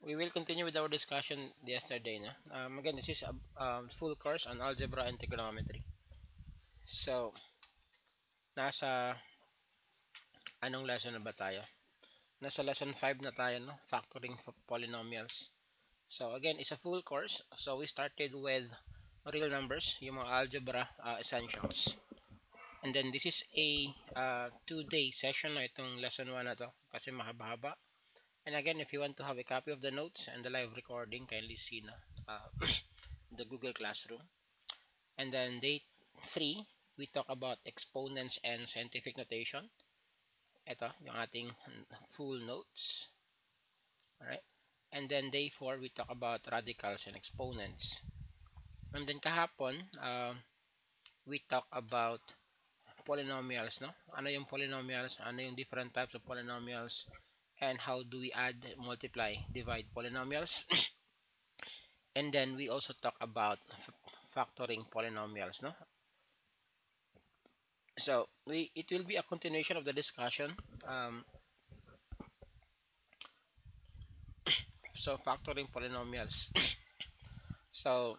we will continue with our discussion yesterday. Na? Again, this is a full course on algebra and trigonometry. So, nasa anong lesson na ba tayo? Nasa lesson 5 na tayo, no? Factoring polynomials. So, again, it's a full course. So, we started with real numbers, yung mga algebra essentials. And then, this is a 2-day session na itong lesson 1 na to kasi mahaba-haba. And again, if you want to have a copy of the notes and the live recording, kindly see na the Google Classroom. And then day 3, we talk about exponents and scientific notation. Ito, yung ating full notes. Alright? And then day 4, we talk about radicals and exponents. And then kahapon, we talk about polynomials, no? Ano yung polynomials? Ano yung different types of polynomials? And how do we add, multiply, divide polynomials? And then we also talk about factoring polynomials, no? So it will be a continuation of the discussion. So factoring polynomials. So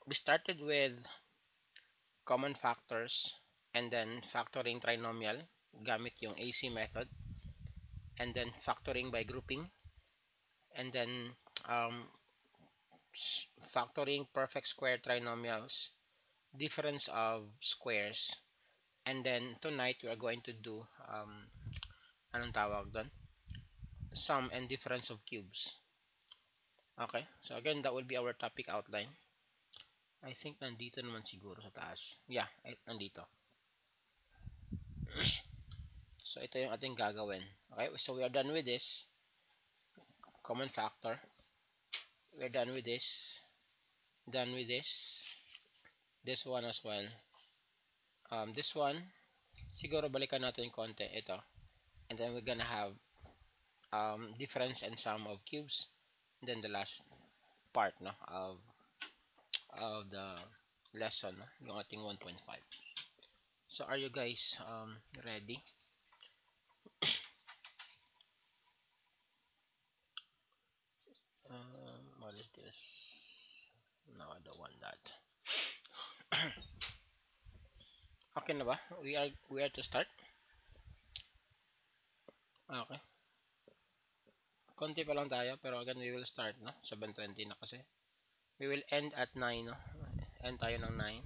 we started with common factors and then factoring trinomial gamit yung AC method, and then factoring by grouping, and then factoring perfect square trinomials, difference of squares, and then tonight we are going to do anong tawag doon? Sum and difference of cubes. Okay, so again, that will be our topic outline. I think nandito naman siguro sa taas. Yeah, nandito. So ito yung ating gagawin. Okay, so we are done with this common factor. We're done with this. Done with this. This one as well. This one, siguro balikan natin konti. Ito. And then we're gonna have difference and sum of cubes. And then the last part, no, of the lesson, no, yung ating 1.5. So are you guys ready? What is this? No, I don't want that. Okay na ba? We are to start. Okay. Konti pa lang tayo, pero again we will start, no? 7:20 na kasi. We will end at 9, no? End tayo ng 9.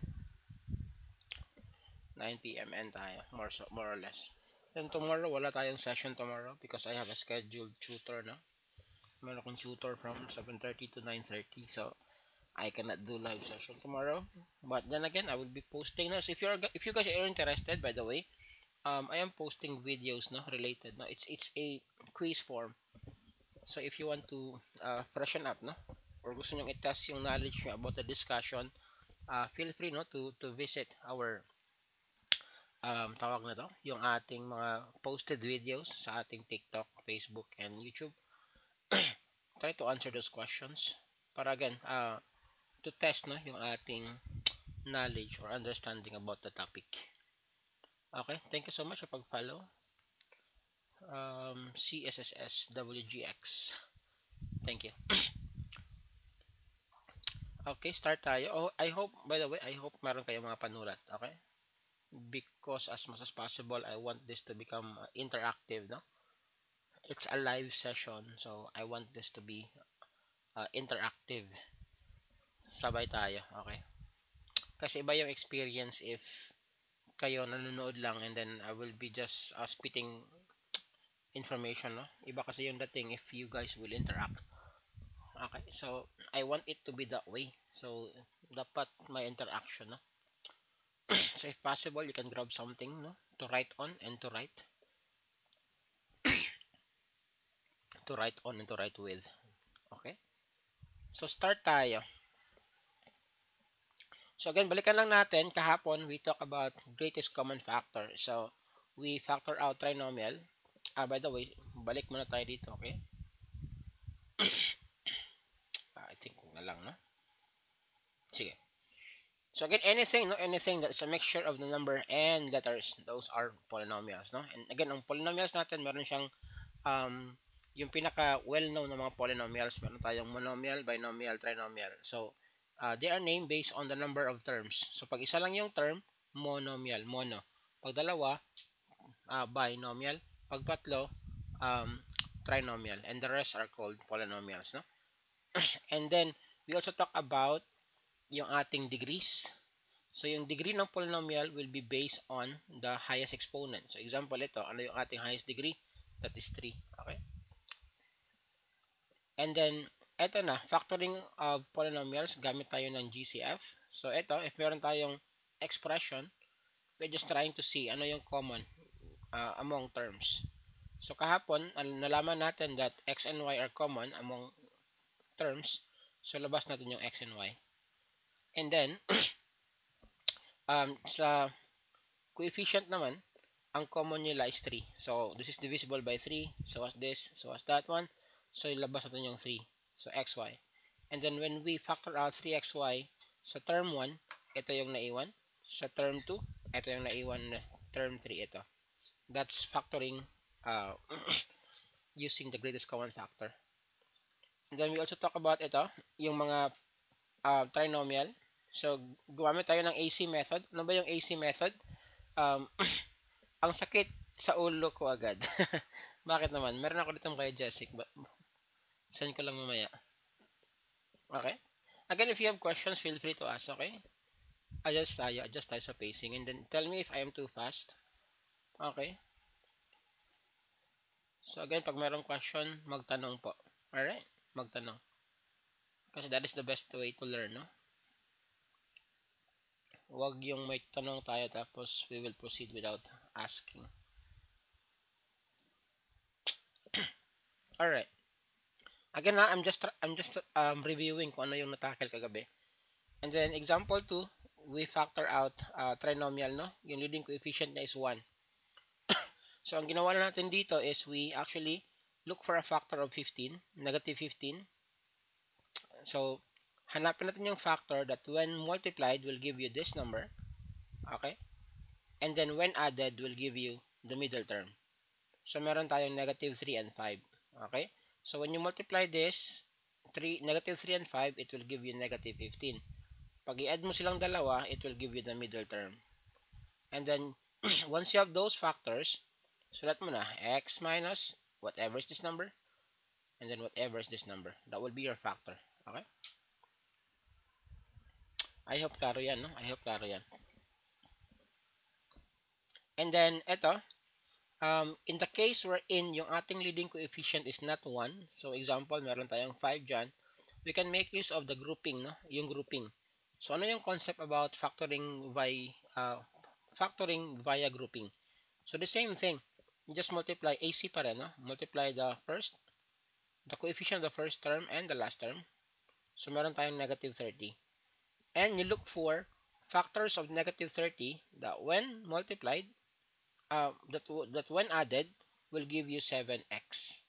9 p.m. end tayo, more or less. Then tomorrow, wala tayong session tomorrow because I have a scheduled tutor, no? Meron akong tutor from 7:30 to 9:30, so I cannot do live session tomorrow. But then again, I will be posting, no? So if you guys are interested, by the way, I am posting videos, no, related, no? It's a quiz form. So if you want to freshen up, no, or gusto nyong i-test yung knowledge nyo about the discussion, feel free, no, to visit our tawag na to, yung ating mga posted videos sa ating TikTok, Facebook, and YouTube. Try to answer those questions para again to test, no, yung ating knowledge or understanding about the topic. Okay, thank you so much sa pag-follow. CSSSWGX. Thank you. Okay, start tayo. Oh, I hope, by the way, I hope meron kayong mga panulat. Okay? Because as much as possible, I want this to become interactive, no? It's a live session, so I want this to be interactive. Sabay tayo, okay? Kasi iba yung experience if kayo nanonood lang and then I will be just spitting information, no? Iba kasi yung dating if you guys will interact. Okay, so I want it to be that way. So dapat may interaction, no? So if possible, you can grab something, no, to write on and to write. To write on and to write with. Okay? So start tayo. So again, balikan lang natin. Kahapon, we talk about greatest common factor. So we factor out trinomial. By the way, balik muna tayo dito, okay? I think na lang, no? Sige. So again, anything that's a mixture of the number and letters, those are polynomials, no? And again, ang polynomials natin, meron siyang yung pinaka well-known na mga polynomials, meron tayong monomial, binomial, trinomial. So, they are named based on the number of terms. So, pag isa lang yung term, monomial, mono. Pag dalawa, binomial. Pag tatlo, trinomial. And the rest are called polynomials, no? And then, we also talk about yung ating degrees. So, yung degree ng polynomial will be based on the highest exponent. So, example ito, ano yung ating highest degree? That is 3. Okay? And then, eto na, factoring of polynomials, gamit tayo ng GCF. So, eto, if meron tayong expression, we're just trying to see ano yung common among terms. So, kahapon, nalaman natin that x and y are common among terms. So, labas natin yung x and y. And then, sa coefficient naman, ang common nila is 3. So, this is divisible by 3. So, as this. So, as that one. So, ilabas natin yung 3. So, xy. And then, when we factor out 3xy sa term 1, ito yung naiwan. Sa term 2, ito yung naiwan na term 3. Ito. That's factoring using the greatest common factor. And then, we also talk about ito, yung mga trinomial. So, gumamit tayo ng AC method. Ano ba yung AC method? Ang sakit sa ulo ko agad. Bakit naman? Meron ako dito kay Jessic. Send ko lang mamaya. Okay? Again, if you have questions, feel free to ask, okay? Adjust tayo sa pacing. And then, tell me if I am too fast. Okay? So, again, pag mayroong question, magtanong po. Alright? Magtanong. Kasi that is the best way to learn, no? Huwag yung may tanong tayo tapos we will proceed without asking. Alright. Again, I'm just reviewing kung ano yung natackle kagabi. And then, example 2, we factor out trinomial, no? Yung leading coefficient na is 1. So, ang ginawa natin dito is we actually look for a factor of 15, negative 15. So, hanapin natin yung factor that when multiplied will give you this number. Okay? And then when added will give you the middle term. So, meron tayong negative 3 and 5. Okay? So, when you multiply this, negative 3 and 5, it will give you negative 15. Pag i-add mo silang dalawa, it will give you the middle term. And then, once you have those factors, sulat mo na, x minus whatever is this number, and then whatever is this number. That will be your factor. Okay? I hope klaro yan, no? I hope klaro yan. And then, eto, in the case wherein yung ating leading coefficient is not 1, so example, meron tayong 5 dyan, we can make use of the grouping, no? Yung grouping. So, ano yung concept about factoring via grouping? So, the same thing. You just multiply AC pa rin, no? Multiply the coefficient of the first term and the last term. So, meron tayong negative 30. And you look for factors of negative 30 that when multiplied, that when added, will give you 7x.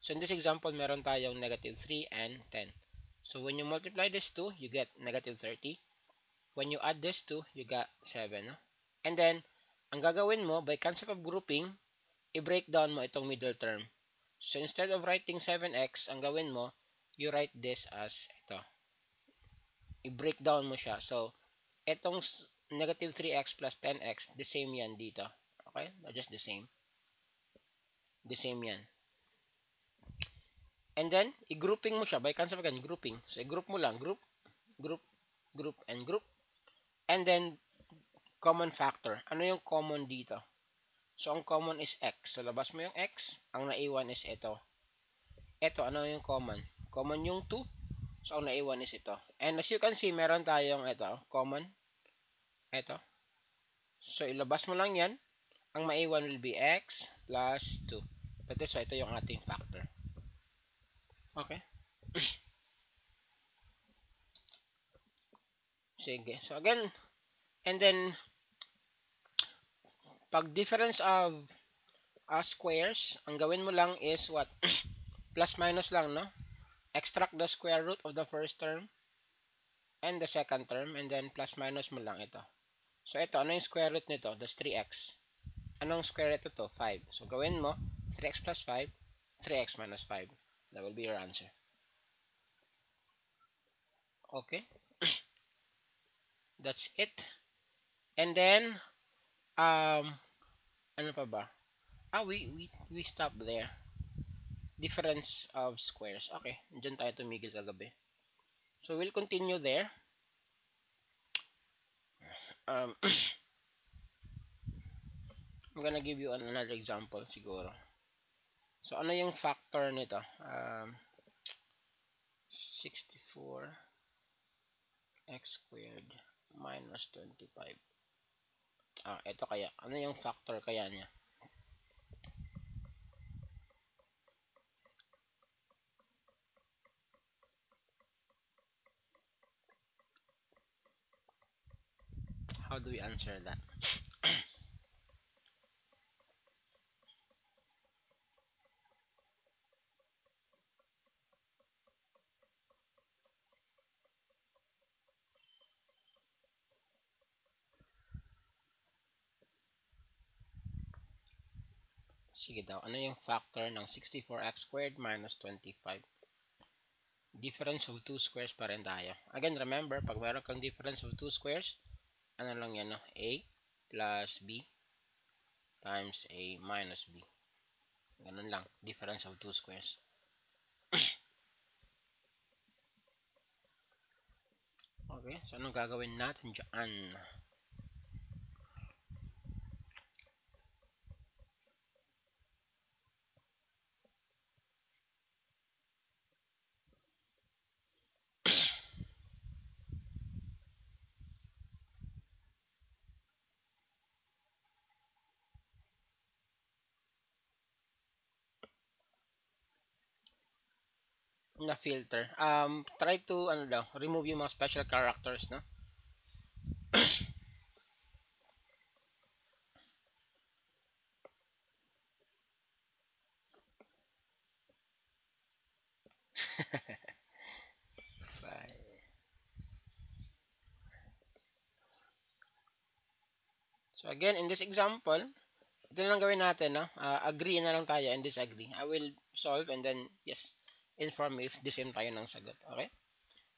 So, in this example, meron tayong negative 3 and 10. So, when you multiply this 2, you get negative 30. When you add this 2, you got 7. No? And then, ang gagawin mo, by concept of grouping, i-break down mo itong middle term. So, instead of writing 7x, ang gawin mo, you write this as ito. I-break down mo siya. So, itong negative 3x plus 10x, the same yan dito. Okay? Just the same. The same yan. And then, i-grouping mo siya. By concept again, grouping. So, i-group mo lang. Group, group, group, and group. And then, common factor. Ano yung common dito? So, ang common is x. So, labas mo yung x. Ang naiwan is ito. Ito, ano yung common? Common yung 2. So, ang naiwan is ito. And as you can see, meron tayong ito. Common. Ito. So, ilabas mo lang yan. Ang maiwan will be x plus 2. That is why ito yung ating factor. Okay? Sige. So, again, and then, pag difference of squares, ang gawin mo lang is what? Plus minus lang, no? Extract the square root of the first term and the second term, and then plus minus mo lang ito. So, ito, ano yung square root nito? That's 3x. Anong square root ito? 5. So, gawin mo, 3x plus 5. 3x minus 5. That will be your answer. Okay, that's it. And then, ano pa ba? We stop there. Difference of squares. Okay, dyan tayo tumigil kagabi. So, we'll continue there. Um, I'm gonna give you another example siguro. So, ano yung factor nito? 64 x squared minus 25. Ito kaya. Ano yung factor kaya niya? How do we answer that? Sige daw. Ano yung factor ng 64x squared minus 25? Difference of two squares pa rin tayo. Again, remember, pag meron kang difference of two squares, ano lang yan, no? A plus B times A minus B. Ganun lang. Difference of two squares. Okay, so anong gagawin natin dyan? Na filter. Try to, ano daw, remove yung mga special characters, no? So again, in this example, ito na lang gawin natin, no? Agree na lang tayo and disagree. I will solve and then, yes, inform me if the same tayo ng sagot. Okay?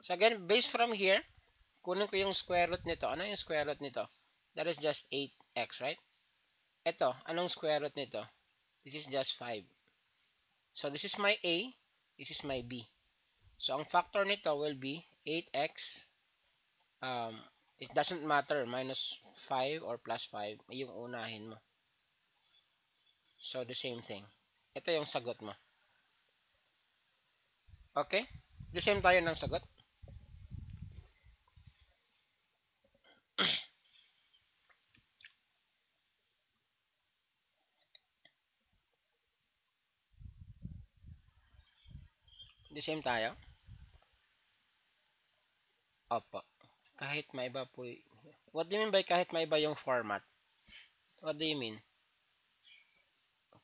So again, based from here, kunin ko yung square root nito. Ano yung square root nito? That is just 8x, right? Ito, anong square root nito? This is just 5. So this is my A, this is my B. So ang factor nito will be 8x. It doesn't matter, minus 5 or plus 5, yung unahin mo. So the same thing. Ito yung sagot mo. Okay? The same tayo ng sagot. The same tayo. Opo. Kahit maiba po. What do you mean by kahit maiba yung format? What do you mean?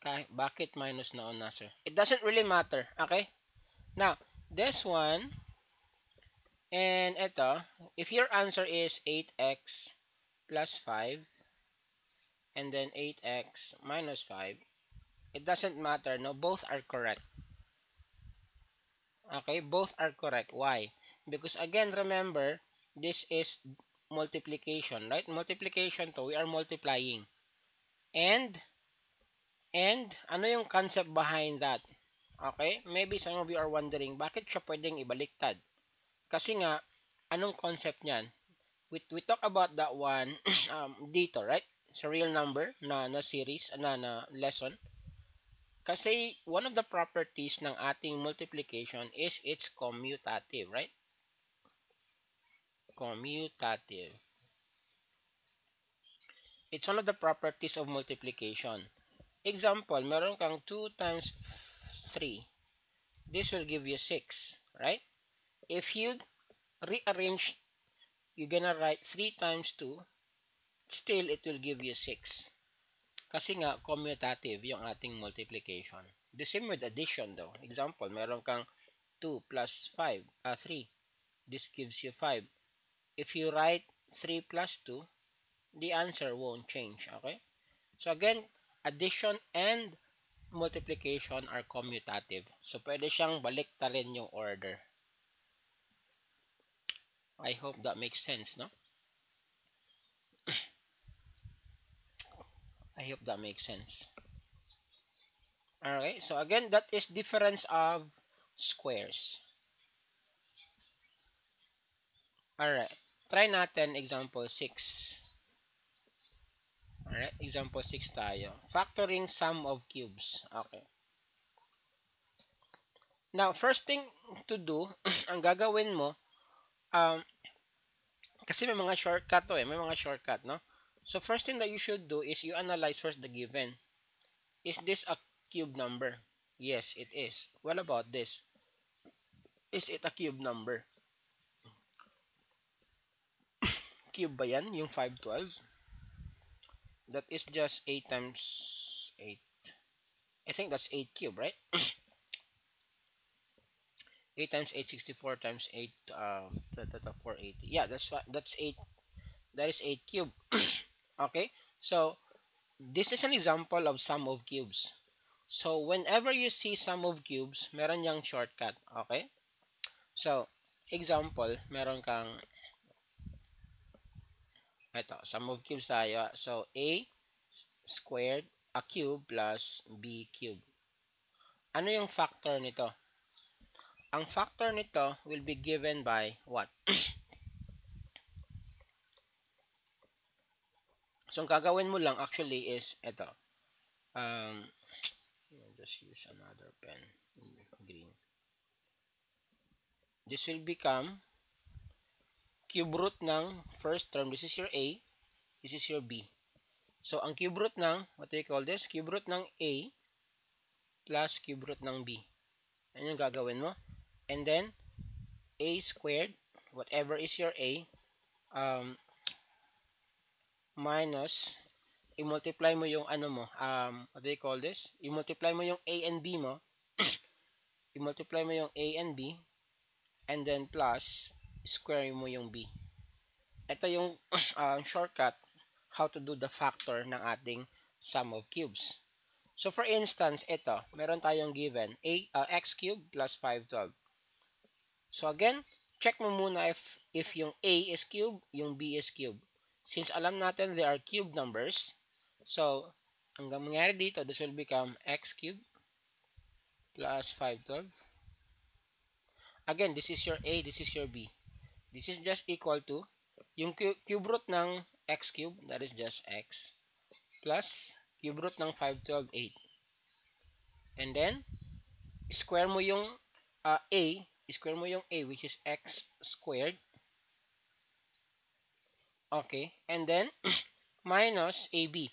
Bakit minus na una, sir? It doesn't really matter. Okay? Now, this one, and ito, if your answer is 8x plus 5, and then 8x minus 5, it doesn't matter. No, both are correct. Okay, both are correct. Why? Because again, remember, this is multiplication, right? Multiplication to, we are multiplying. And ano yung concept behind that? Okay? Maybe some of you are wondering, bakit siya pwedeng ibaliktad? Kasi nga, anong concept niyan? We talk about that one dito, right? Sa real number na series, na lesson. Kasi one of the properties ng ating multiplication is it's commutative, right? Commutative. It's one of the properties of multiplication. Example, meron kang 2 times 3. This will give you 6, right? If you rearrange, you're gonna write 3 times 2, still it will give you 6. Kasi nga, commutative yung ating multiplication. The same with addition though. Example, meron kang 2 plus 5, 3. This gives you 5. If you write 3 plus 2, the answer won't change, okay? So again, addition and multiplication are commutative. So, pwede siyang baliktarin yung order. I hope that makes sense, no? I hope that makes sense. Okay, so again, that is difference of squares. Alright, try natin example 6. Alright, example 6 tayo. Factoring sum of cubes. Okay. Now, first thing to do, ang gagawin mo, kasi may mga shortcut to eh. May mga shortcut, no? So, first thing that you should do is you analyze first the given. Is this a cube number? Yes, it is. What about this? Is it a cube number? Cube ba yan? Yung 512? That is just 8 times 8. I think that's 8 cube, right? 8 times 8, 64 times 8, 480. Yeah, that's 8. That is 8 cube. Okay, so this is an example of sum of cubes. So whenever you see sum of cubes, meron yang shortcut. Okay, so example, meron kang ito, sum of cubes tayo. So a squared, a cube plus b cube. Ano yung factor nito? Ang factor nito will be given by what? So, ang gagawin mo lang actually is ito. Just use another pen. Green. This will become cube root ng first term. This is your A. This is your B. So, ang cube root ng, what do you call this? Cube root ng A plus cube root ng B. Ano yung gagawin mo? And then, A squared, whatever is your A, minus, i-multiply mo yung ano mo, what do you call this? I-multiply mo yung A and B mo, i-multiply mo yung A and B, and then plus, square mo yung B. Ito yung shortcut how to do the factor ng ating sum of cubes. So for instance, ito, meron tayong given x cubed plus 512. So again, check mo muna if yung A is cube, yung B is cube. Since alam natin they are cube numbers, so ang mangyari dito, this will become x cubed plus 512. Again, this is your A, this is your B. This is just equal to yung cube root ng x cubed, that is just x, plus cube root ng 512, 8. And then, square mo yung A, square mo yung A, which is x squared. Okay, and then, minus AB.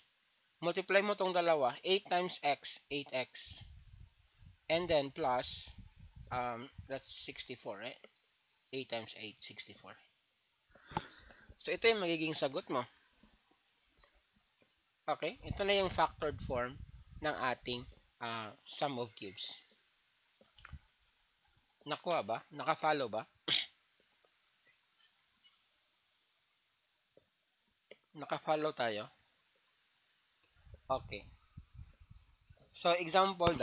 Multiply mo tong dalawa, 8 times x, 8x. And then, plus, that's 64, right? 8 times 8, 64. So, ito yung magiging sagot mo. Okay, ito na yung factored form ng ating sum of cubes. Nakuha ba? Naka-follow ba? Naka-follow tayo? Okay. So, example.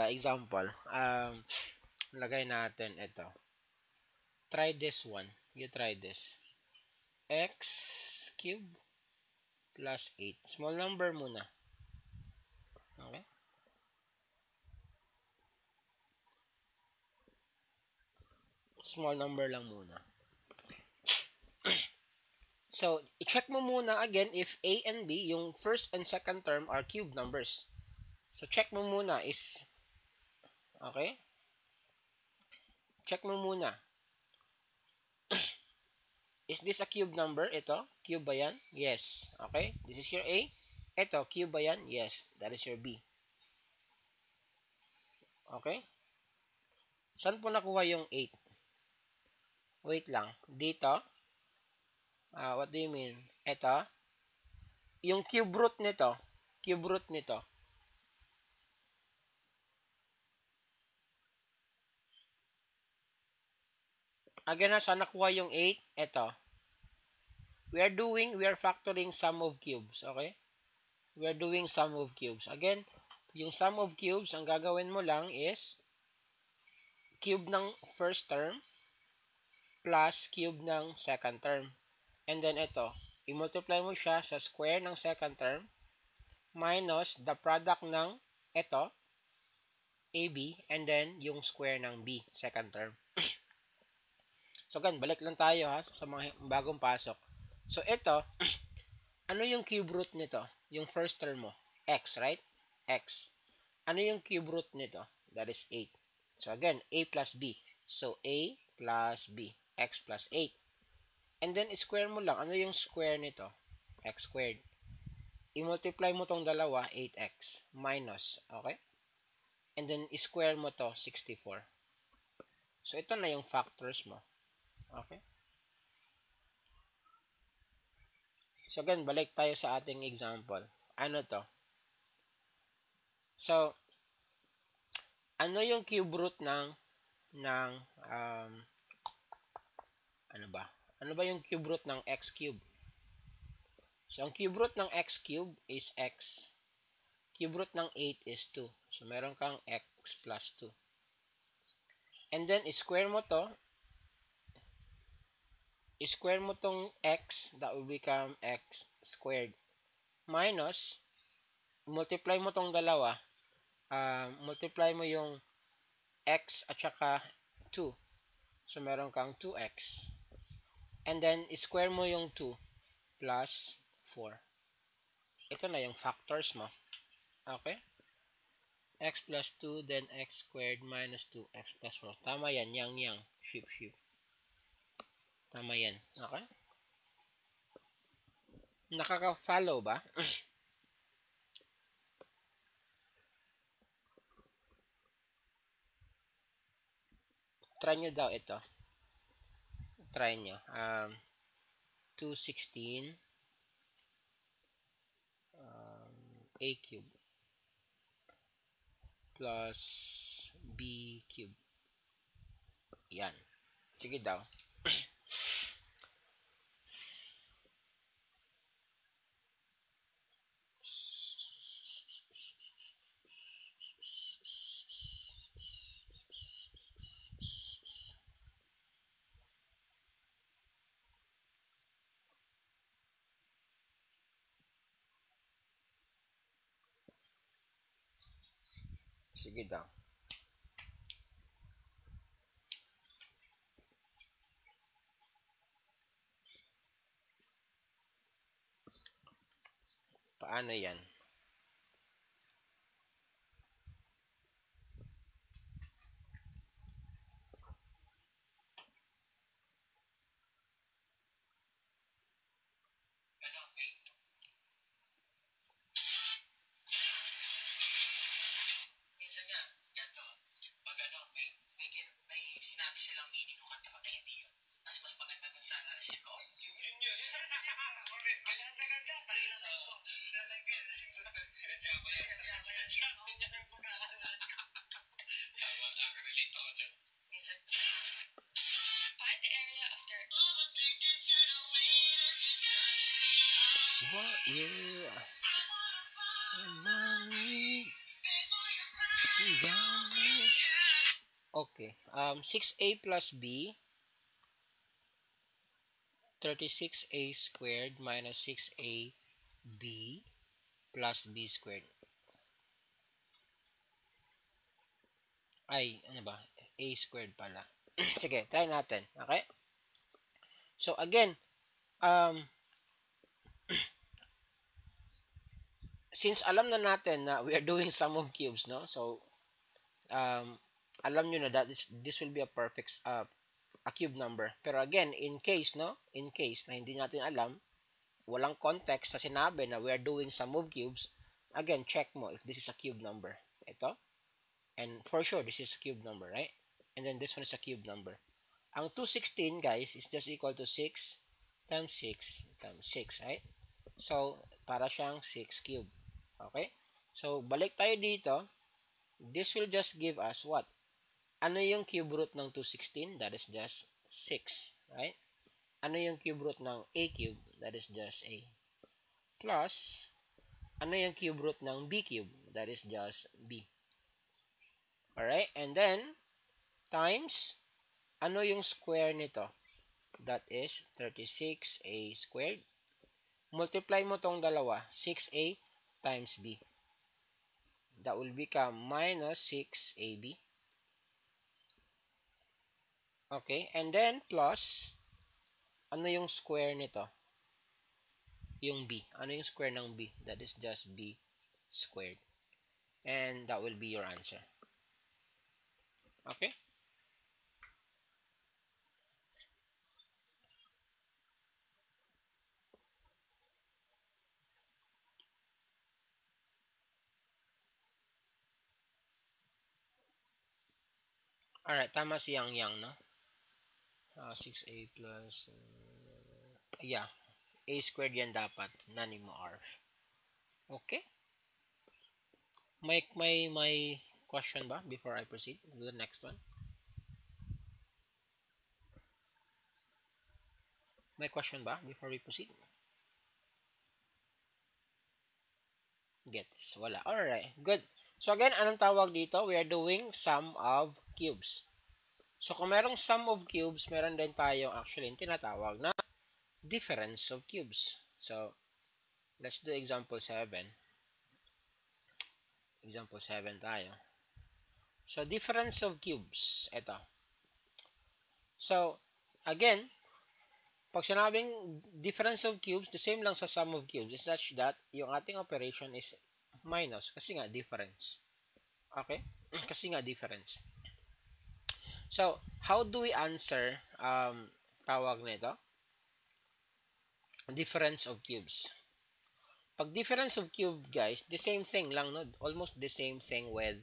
Lagay natin ito. Try this one. You try this. X cube plus 8. Small number muna. Okay? Small number lang muna. So, i-check mo muna again if A and B, yung first and second term are cube numbers. So, check mo muna is, okay? Check mo muna. Is this a cube number? Ito, cube ba yan? Yes. Okay? This is your A. Ito, cube ba yan? Yes. That is your B. Okay? Saan po nakuha yung 8? Wait lang. Dito? What do you mean? Ito? Yung cube root nito. Cube root nito. Again, saan nakuha yung 8? Ito. We are factoring sum of cubes. Okay? We are doing sum of cubes. Again, Yung sum of cubes, ang gagawin mo lang is cube ng first term plus cube ng second term. And then ito, i-multiply mo siya sa square ng second term minus the product ng ito, AB, and then yung square ng B, second term. So again, balik lang tayo ha sa mga bagong pasok. So ito, ano yung cube root nito? Yung first term mo, x, right? X. Ano yung cube root nito? That is 8. So again, a plus b. So a plus b, x plus 8. And then square mo lang. Ano yung square nito? X squared. I-multiply mo tong dalawa, 8x minus, okay? And then square mo to, 64. So ito na yung factors mo. Okay? So again, balik tayo sa ating example. Ano to? So, ano yung cube root ng ano ba? Ano ba yung cube root ng x cube? So, ang cube root ng x cube is x. Cube root ng 8 is 2. So, meron kang x plus 2. And then, square mo to. Square mo tong x, that will become x squared. Minus, multiply mo tong dalawa. Multiply mo yung x at saka 2. So, meron kang 2x. And then, square mo yung 2 plus 4. Ito na yung factors mo. Okay? X plus 2, then x squared minus 2x plus 4. Tama yan. Yang. Ship. Tama yan. Okay? Nakaka-follow ba? Try nyo daw ito. Try nyo. 216 a cube plus b cube. Yan. Sige daw. Sige daw. Paano yan? Minsan nga, ganito, pag may sinabi silang meaning ng kanta ko na hindi yun. Mas maganda dun sa naisip ko. Yun. Maganda. Kasi sinadya ko yan. Sinadya ko yan ang pagkakasulat ko. Tama, relate ako dyan. Minsan, find the area after addicted to the way that you touch me. What? Yeah. Okay. 6a plus b, 36a squared minus 6ab plus b squared. Ay, ano ba? A squared pala. Sige, try natin. Okay? So, again, since alam na natin na we are doing sum of cubes, no? So, alam nyo na that this will be a perfect, a cube number. Pero again, in case na hindi natin alam, walang context na sinabi na we are doing sum of cubes, again, check mo if this is a cube number. Ito. And for sure, this is a cube number, right? And then this one is a cube number. Ang 216, guys, is just equal to 6 times 6 times 6, right? So, para siyang 6 cube. Okay? So, balik tayo dito. This will just give us what? Ano yung cube root ng 216? That is just 6, right? Ano yung cube root ng a cube? That is just a. Plus, ano yung cube root ng b cube? that is just B. Alright, and then times, ano yung square nito? That is 36A squared. Multiply mo tong dalawa, 6A times B. That will become minus 6AB. Okay, and then plus, ano yung square nito? Yung B. Ano yung square ng B? That is just B squared. And that will be your answer. Okay? Alright, tama si Yang Yang, no? 6A plus, yeah, A squared yan dapat, nani mo R. Okay? May question ba before I proceed to the next one? May question ba before we proceed? Gets, wala. Alright, good. So again, anong tawag dito? We are doing sum of cubes. So kung merong sum of cubes, meron din tayo actually yung tinatawag na difference of cubes. So let's do example 7. Example 7 tayo. So difference of cubes, ito. So again, pag sinabing difference of cubes, the same lang sa sum of cubes. It's such that yung ating operation is minus kasi nga difference. Okay? Kasi nga difference. So, how do we answer tawag nito? Difference of cubes. Pag difference of cube, guys, the same thing lang, no? Almost the same thing with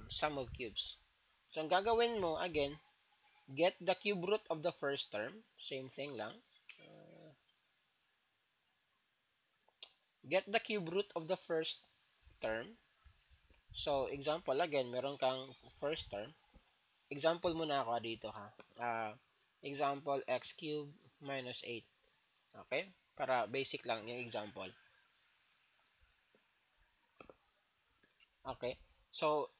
sum of cubes. So, ang gagawin mo, again, get the cube root of the first term. Same thing lang. Get the cube root of the first term. So, example, again, meron kang first term. Example muna ako dito, ha. Example, x cubed minus 8. Okay? Para basic lang yung example. Okay? So,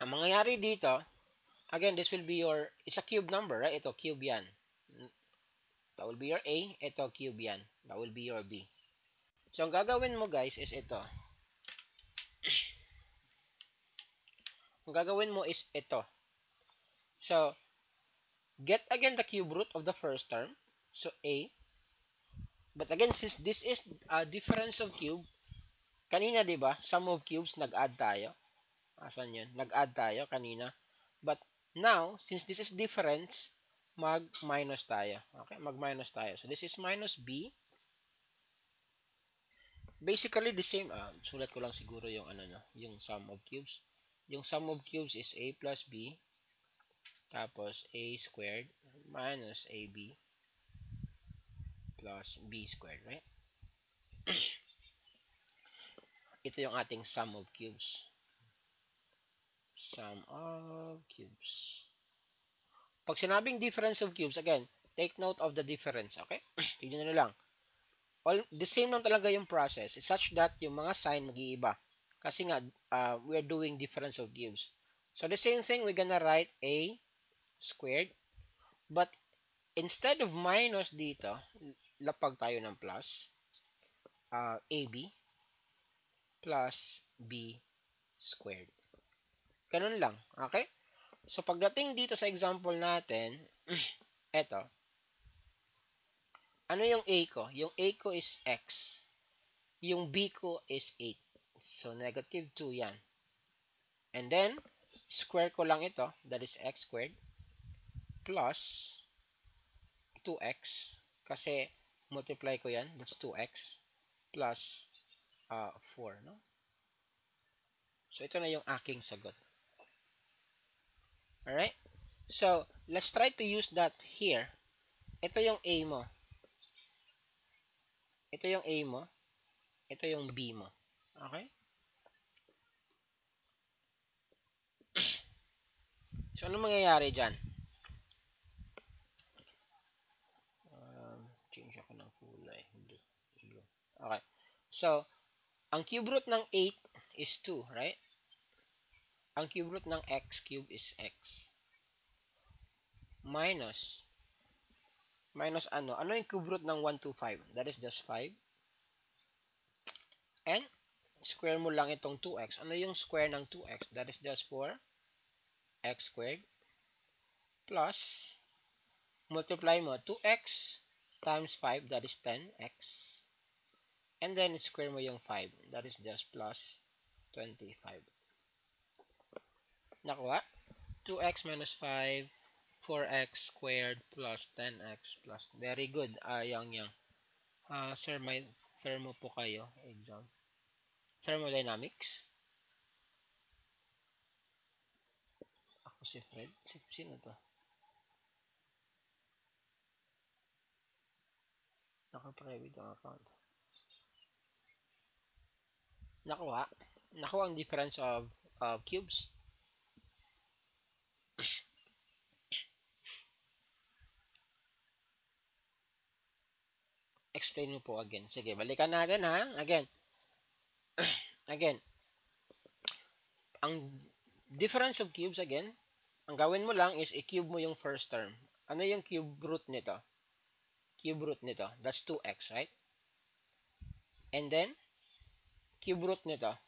ang mangyayari dito, again, this will be your, it's a cube number, right? Ito, cube yan. That will be your A. Ito, cube yan. That will be your B. So, ang gagawin mo, guys, is ito. Ang gagawin mo is ito. So, get again the cube root of the first term. So, A. But again, since this is a difference of cube, kanina, di ba, sum of cubes, nag-add tayo. Asan yun? Nag-add tayo kanina. But now, since this is difference, mag-minus tayo. Okay? Mag-minus tayo. So, this is minus B. Basically, the same. Sulat ko lang siguro yung, yung sum of cubes. Yung sum of cubes is A plus B. Tapos, A squared minus AB plus B squared, right? Ito yung ating sum of cubes. Sum of cubes. Pag sinabing difference of cubes, again, take note of the difference, okay? Tignan nyo lang. The same lang talaga yung process. It's such that yung mga sign mag-iiba. Kasi nga, we're doing difference of cubes. So, the same thing, we're gonna write A squared. But, instead of minus dito, lapag tayo ng plus. AB plus B squared. Ganun lang. Okay? So, pagdating dito sa example natin, eto. Ano yung A ko? Yung A ko is X. Yung B ko is 8. So, negative 2 yan. And then, square ko lang ito. That is X squared. Plus 2X. Kasi, multiply ko yan. That's 2X. Plus 4, no? So, ito na yung aking sagot. Alright? So, let's try to use that here. Ito yung A mo. Ito yung A mo. Ito yung B mo. Okay? So, ano mangyayari dyan? Change ako ng kulay. Blue. Okay. So, Ang cube root ng 8 is 2, right? Ang cube root ng x cube is x. Minus ano? Ano yung cube root ng 1, 2, 5? That is just 5. And square mo lang itong 2x. Ano yung square ng 2x? That is just 4x squared plus multiply mo 2x times 5, that is 10x. And then square mo yung 5, that is just plus 25. Nakuha? 2x minus 5, 4x squared plus 10x plus. Very good. Yang. Sir, may thermo po kayo. Exam. Thermodynamics. Ako si Fred. Sino to? Naka-private ang account. Nakuha. Nakuha ang difference of cubes. Explain mo po again. Sige, balikan natin ha. Again. Ang difference of cubes again, ang gawin mo lang is i-cube mo yung first term. Ano yung cube root nito? Cube root nito. That's 2x, right? And then, cube root nito,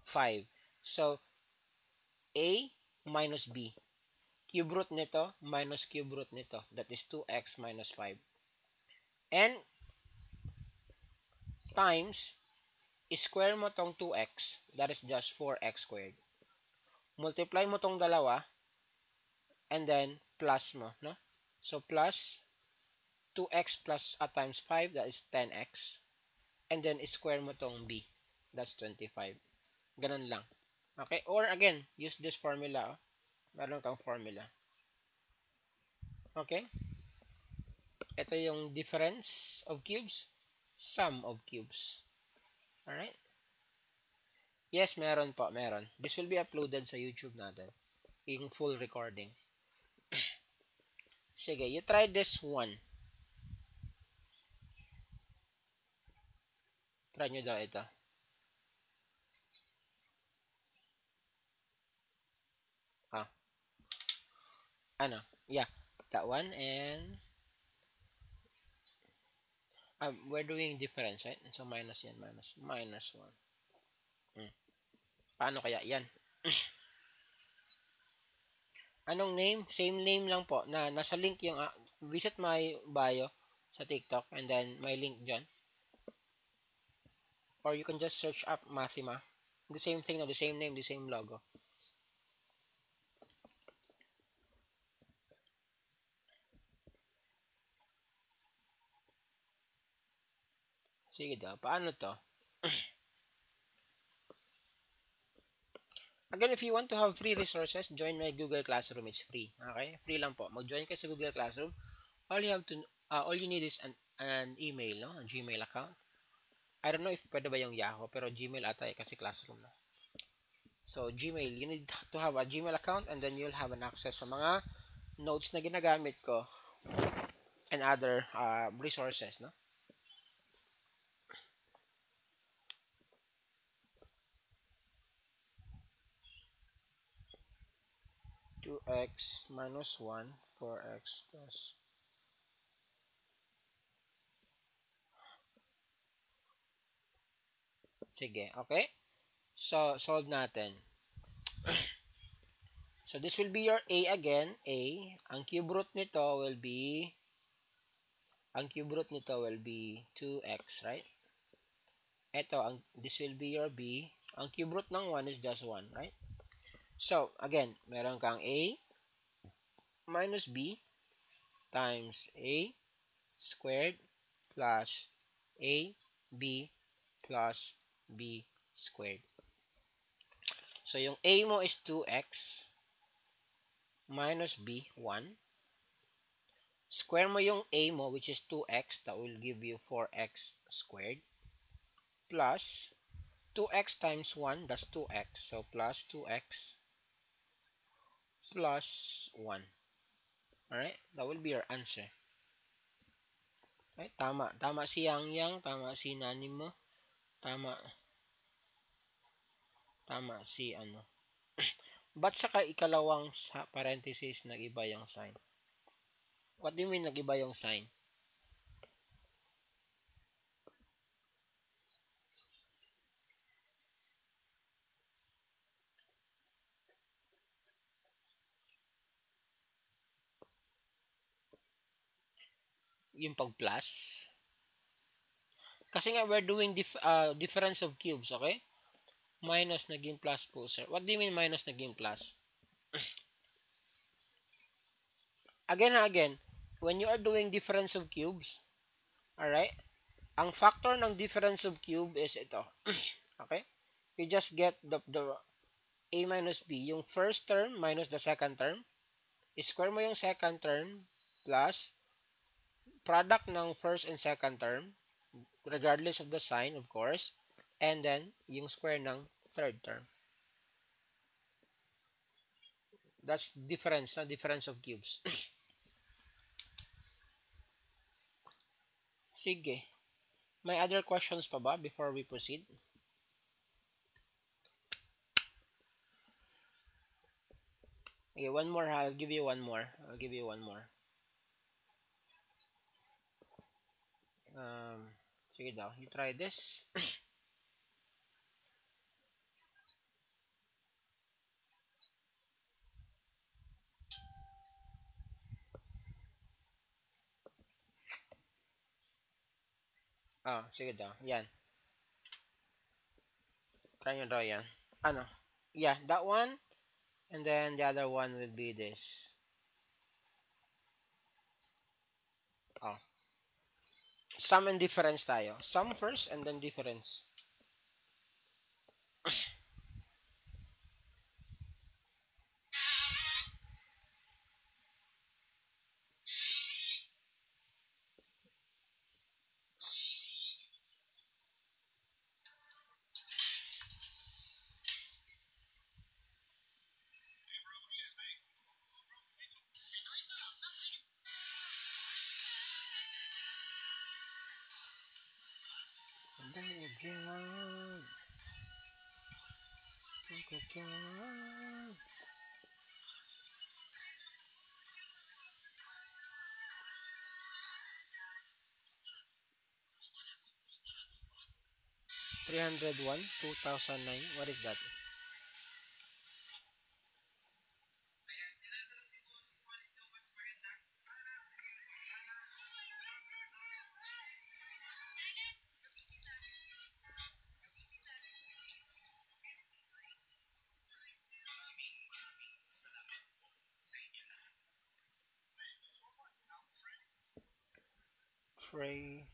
5. So, a minus b. Cube root nito minus cube root nito. That is 2x minus 5. And, times, square mo tong 2x. That is just 4x squared. Multiply mo tong dalawa. And then, plus mo, no? So, plus 2x plus times 5, that is 10x. And then, square mo tong b. That's 25. Ganun lang. Okay? Or, again, use this formula. Oh. Meron kang formula. Okay? Ito yung difference of cubes. Sum of cubes. Alright? Yes, meron po. Meron. This will be uploaded sa YouTube natin. Yung full recording. Sige, you try this one. Try nyo daw ito. Ano? Yeah. That one and we're doing difference, right? So, minus yan. Minus 1. Paano kaya yan? Anong name? Same name lang po. Na nasa link yung visit my bio sa TikTok and then may link dyan. Or you can just search up Massima. The same thing, no? The same name, the same logo. Sige daw. Paano to? Again, if you want to have free resources, join my Google Classroom. It's free. Okay? Free lang po. Mag-join ka sa Google Classroom. All you need is an email, no? A Gmail account. I don't know if pwede ba yung Yahoo, pero Gmail ata kasi Classroom na. So, Gmail. You need to have a Gmail account and then you'll have an access sa mga notes na ginagamit ko and other resources, no? 2x minus 1, 4x plus. Sige, okay? So, solve natin. So, this will be your a again. A. Ang cube root nito will be 2x, right? Ito, this will be your b. Ang cube root ng 1 is just 1, right? So, again, meron kang a minus b times a squared plus a b plus b squared. So, yung a mo is 2x minus b, 1. Square mo yung a mo, which is 2x. That will give you 4x squared. Plus 2x times 1, that's 2x. So, plus 2x plus 1. Alright? That will be your answer. Okay? Tama. Tama si Yang. Tama si Nani mo. Tama. Tama si ano. Ba't sa ikalawang parenthesis nag-iba yung sign? What do you mean nag-iba yung sign? Yung pag-plus? Kasi nga we're doing difference of cubes, okay? Minus naging plus po, sir. What do you mean minus naging plus? Again, when you are doing difference of cubes, alright? Ang factor ng difference of cube is ito. Okay? You just get the a minus b. Yung first term minus the second term. Square mo yung second term plus product ng first and second term regardless of the sign, of course. And then, yung square ng third term. That's difference, na difference of cubes. Sige. May other questions pa ba before we proceed? Okay, one more. I'll give you one more. Sige daw. You try this. Sige daw. Yan. Try nyo daw yan. Ano? Yeah, that one. And then the other one will be this. Sum and difference tayo. Sum first and then difference. $301, 2009. What is that? Tray.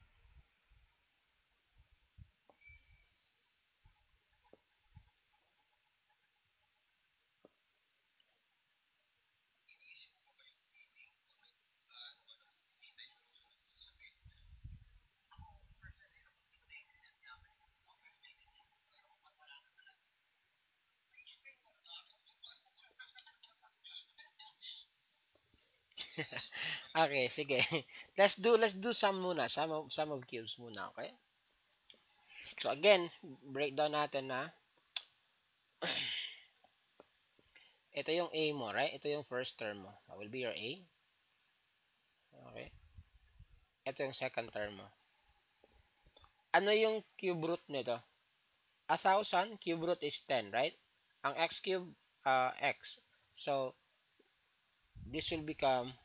Okay, sige. Let's do some muna. Some of cubes muna, okay? So again, breakdown natin na ito yung A mo, right? Ito yung first term mo. That will be your A. Okay. Ito yung second term mo. Ano yung cube root nito? 1,000 cube root is 10, right? Ang x cube, x. So, this will become,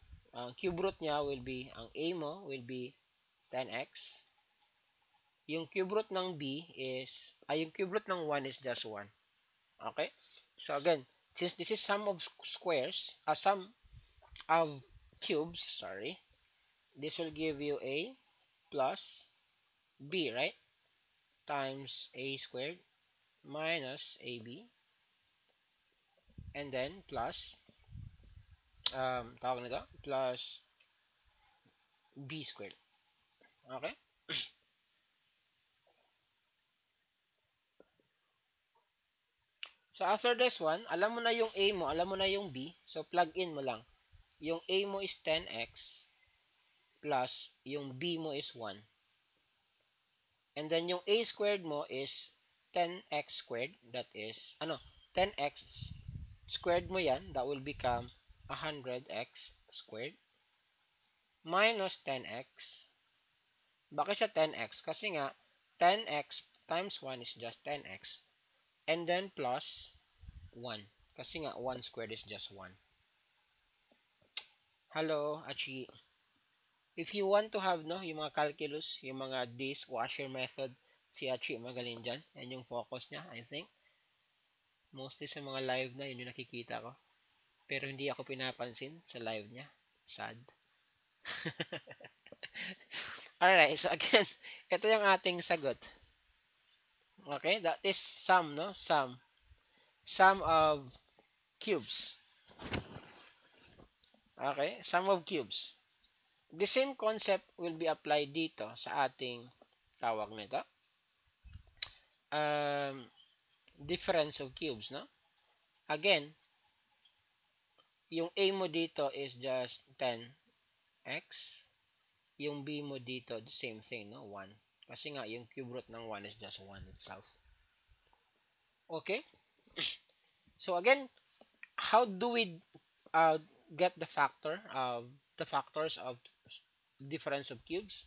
cube root niya will be, ang A mo will be 10x. Yung cube root ng B is, yung cube root ng 1 is just 1. Okay? So again, since this is sum of squares, sum of cubes, sorry, this will give you A plus B, right? Times A squared minus AB and then plus tawag nito plus B squared. Okay? So after this one, alam mo na yung A mo, alam mo na yung B, so plug in mo lang. Yung A mo is 10x plus yung B mo is 1. And then yung a squared mo is 10x squared. That is, 10x squared mo yan. That will become 100x squared minus 10x. Bakit siya 10x? Kasi nga, 10x times 1 is just 10x. And then plus 1. Kasi nga, 1 squared is just 1. Hello, Achi. If you want to have, no, yung mga calculus, yung mga dishwasher method, si Achi magaling dyan. Yan yung focus niya, I think. Mostly sa mga live na, yun yung nakikita ko. Pero hindi ako pinapansin sa live niya. Sad. Alright, so again, ito yung ating sagot. Okay, that is sum, no? Sum of cubes. Okay, sum of cubes. The same concept will be applied dito sa ating tawag nito. Difference of cubes, no? Again, yung a mo dito is just 10x. Yung b mo dito, the same thing, no? 1. Kasi nga, yung cube root ng 1 is just 1 itself. Okay? So again, how do we get the factors of difference of cubes?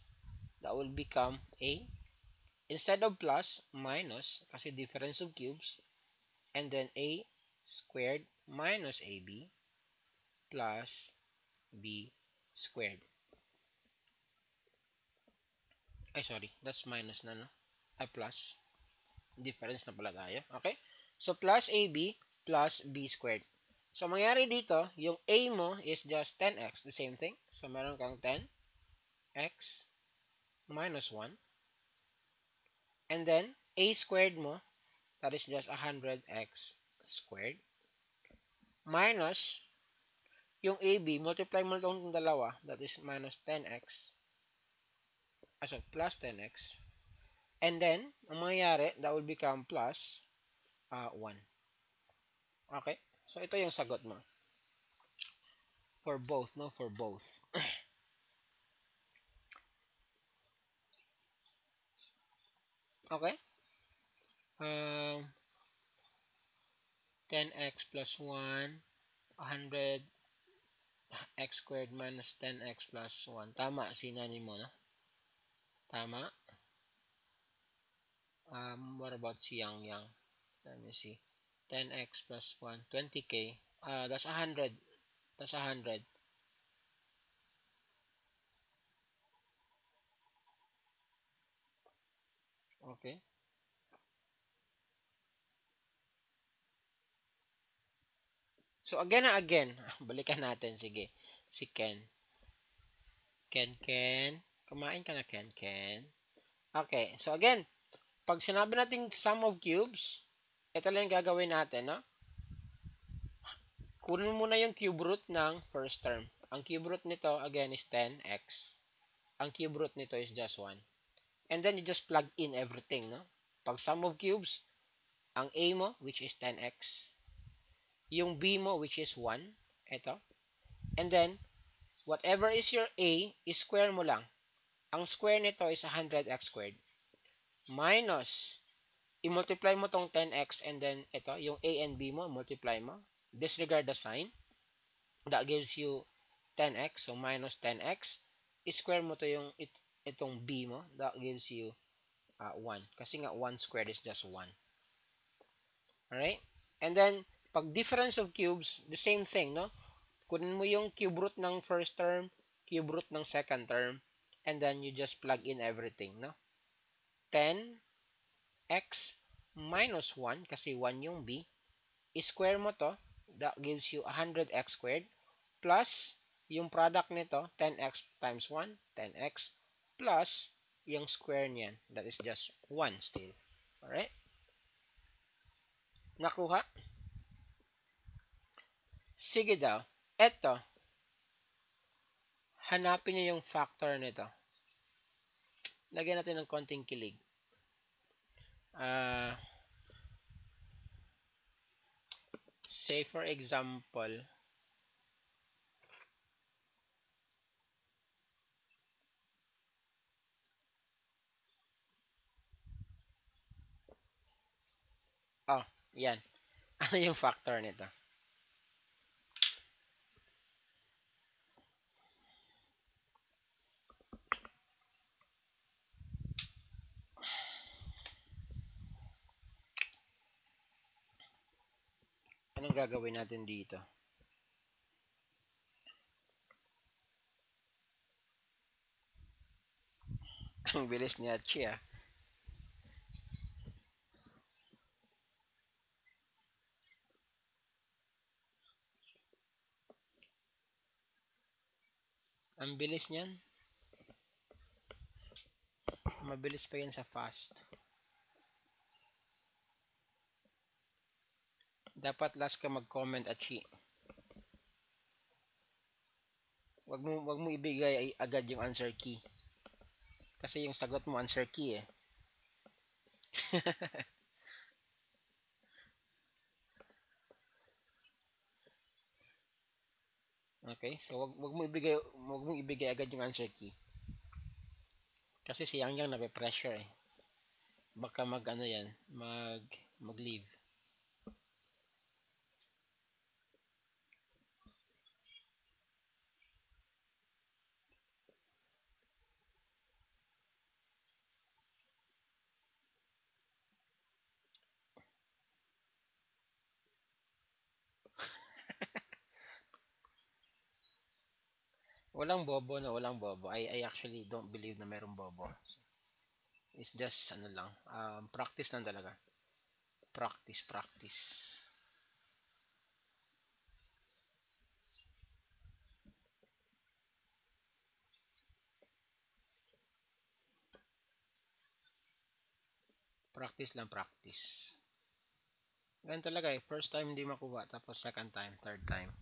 That will become a. Instead of plus, minus, kasi difference of cubes. And then a squared minus ab plus b squared. Ay, sorry. That's minus na, no? Ay, plus. Difference na pala tayo. Okay? So, plus ab plus b squared. So, mangyari dito, yung a mo is just 10x. The same thing. So, meron kang 10x minus 1. And then, a squared mo, that is just 100x squared. Minus, yung ab, multiply mo itong dalawa, that is minus 10x. So, plus 10x. And then, ang mangyayari, that will become plus 1. Okay? So, ito yung sagot mo. For both, no? For both. Okay? 10x plus 1, 100x squared minus 10x plus 1. Tama, sinani mo, no? Tama. What about si Yang? Let me see. 10x plus 1, 20k. That's 100. That's 100. Okay. So, again na again. Balikan natin. Sige. Si Ken. Ken. Kumain ka na, Ken. Okay. So, again. Pag sinabi natin sum of cubes, ito lang yung gagawin natin, no? Kunin mo na yung cube root ng first term. Ang cube root nito, again, is 10x. Ang cube root nito is just 1. And then, you just plug in everything, no? Pag sum of cubes, ang a mo, which is 10x. Yung b mo, which is 1. Ito. And then, whatever is your a, square mo lang. Ang square nito is 100x squared. Minus, i-multiply mo tong 10x and then ito, yung a and b mo, multiply mo. Disregard the sign. That gives you 10x. So, minus 10x. I-square mo to yung itong b mo. That gives you 1. Kasi nga 1 squared is just 1. Alright? And then, pag difference of cubes, the same thing, no? Kunin mo yung cube root ng first term, cube root ng second term, and then you just plug in everything, no? 10x minus 1, kasi 1 yung b, i-square mo to, that gives you 100x squared, plus yung product nito, 10x times 1, 10x, plus yung square niyan, that is just 1 still. Alright? Nakuha? Sige daw. Eto. Hanapin niyo yung factor nito. Lagyan natin ng konting kilig. Say for example, Yan. Ano yung factor nito? Anong gagawin natin dito? Ang bilis ni Achi ah. Ang bilis niyan. Mabilis pa yan sa fast. Dapat last ka mag-comment, Achi. Wag mo ibigay agad yung answer key. Kasi yung sagot mo answer key eh. Okay? So wag mo ibigay agad yung answer key. Kasi si Yang Yang nape-pressure eh. Baka mag-ano yan, mag-leave. Walang bobo na walang bobo. I actually don't believe na merong bobo. It's just ano lang, practice lang talaga. Practice, practice. Practice lang, practice. Ganun talaga eh. First time hindi makuha, tapos second time, third time.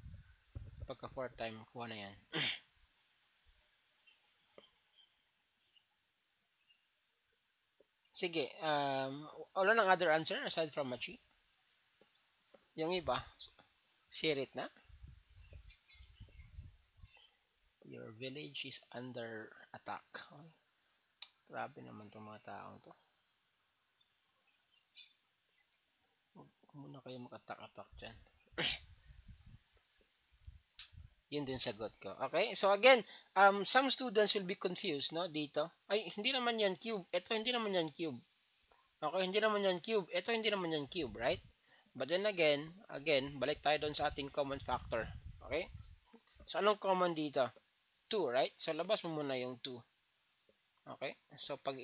Pagka fourth time, kuha na yan. Sige, wala nang other answer aside from Machi? Yung iba, sirit na? Your village is under attack. Ay, grabe naman itong mga taong to. Huwag muna kayo mag-attack-attack dyan. Yun din sagot ko. Okay? So again, some students will be confused, no? Dito. Ay, hindi naman yan cube. Ito, hindi naman yan cube. Okay, hindi naman yan cube. Ito, hindi naman yan cube, right? But then again, balik tayo doon sa ating common factor. Okay? So, anong common dito? 2, right? So, labas mo muna yung 2. Okay? So, pag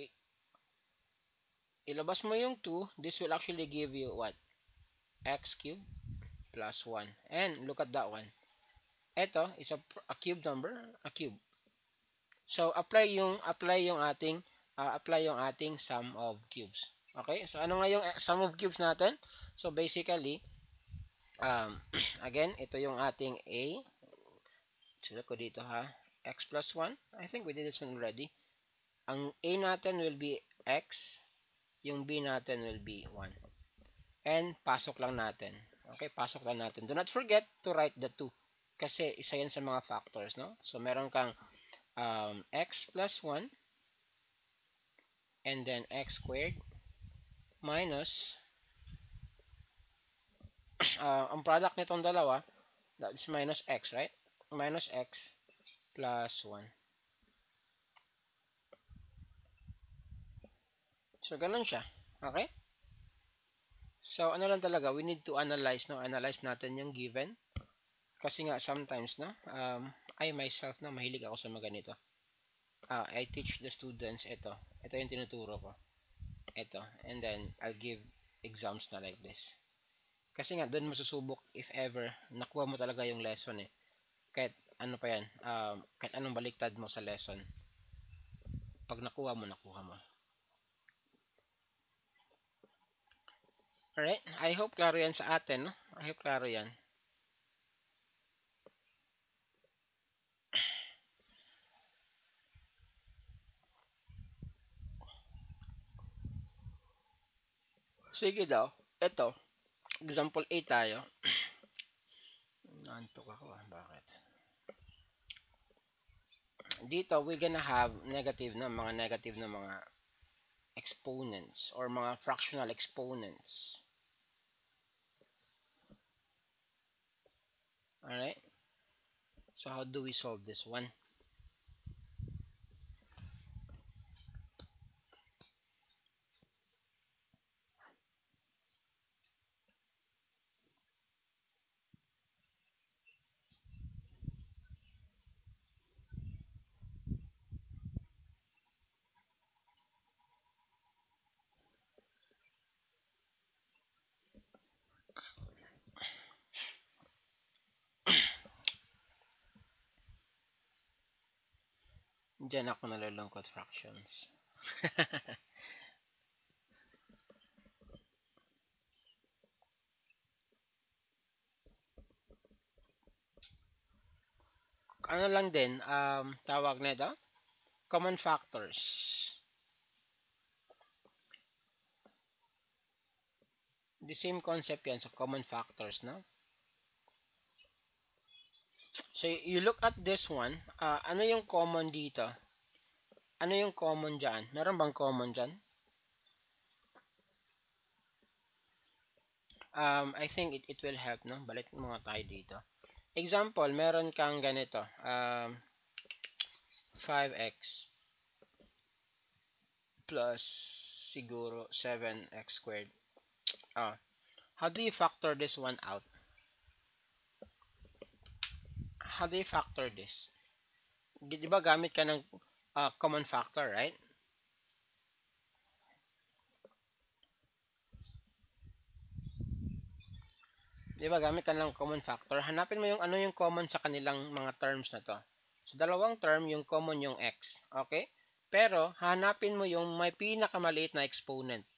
ilabas mo yung 2, this will actually give you what? X cube plus 1. And look at that one. Ito is a cube number, a cube. So, apply yung ating sum of cubes. Okay? So, ano nga yung sum of cubes natin? So, basically, again, ito yung ating A. Sulat ko dito ha. X plus 1. I think we did this one already. Ang A natin will be X. Yung B natin will be 1. And pasok lang natin. Okay, pasok lang natin. Do not forget to write the 2. Kasi isa yan sa mga factors, no? So, meron kang X plus 1 and then X squared minus ang product nitong dalawa, that is minus X, right? Minus X plus 1. So, ganun siya. Okay? So, ano lang talaga, we need to analyze, no? Analyze natin yung given. Kasi nga, sometimes, no? I myself, no? Mahilig ako sa mga ganito. I teach the students ito. Ito yung tinuturo ko. Ito. And then, I'll give exams na like this. Kasi nga, doon masusubok if ever, nakuha mo talaga yung lesson eh. Kahit ano pa yan, kahit anong baliktad mo sa lesson. Pag nakuha mo, nakuha mo. Alright, I hope klaro yan sa atin, no? I hope klaro yan. Sige daw, ito, example A tayo. Nantok ako, bakit? Dito, we're gonna have negative na mga exponents or mga fractional exponents. Alright? So how do we solve this one? Diyan ako nalulungkot, fractions. Ano lang din, tawag nito? Common factors. The same concept yan sa common factors, no? So, you look at this one. Ano yung common dito? Ano yung common dyan? Meron bang common dyan? I think it will help, no? Balik mga tayo dito. Example, meron kang ganito. 5x plus siguro 7x squared. How do you factor this one out? How do you factor this? Di ba gamit ka ng common factor, right? Di ba gamit ka ng common factor? Hanapin mo yung ano yung common sa kanilang mga terms na to. So, dalawang term, yung common yung x. Okay? Pero, hanapin mo yung may pinakamaliit na exponent.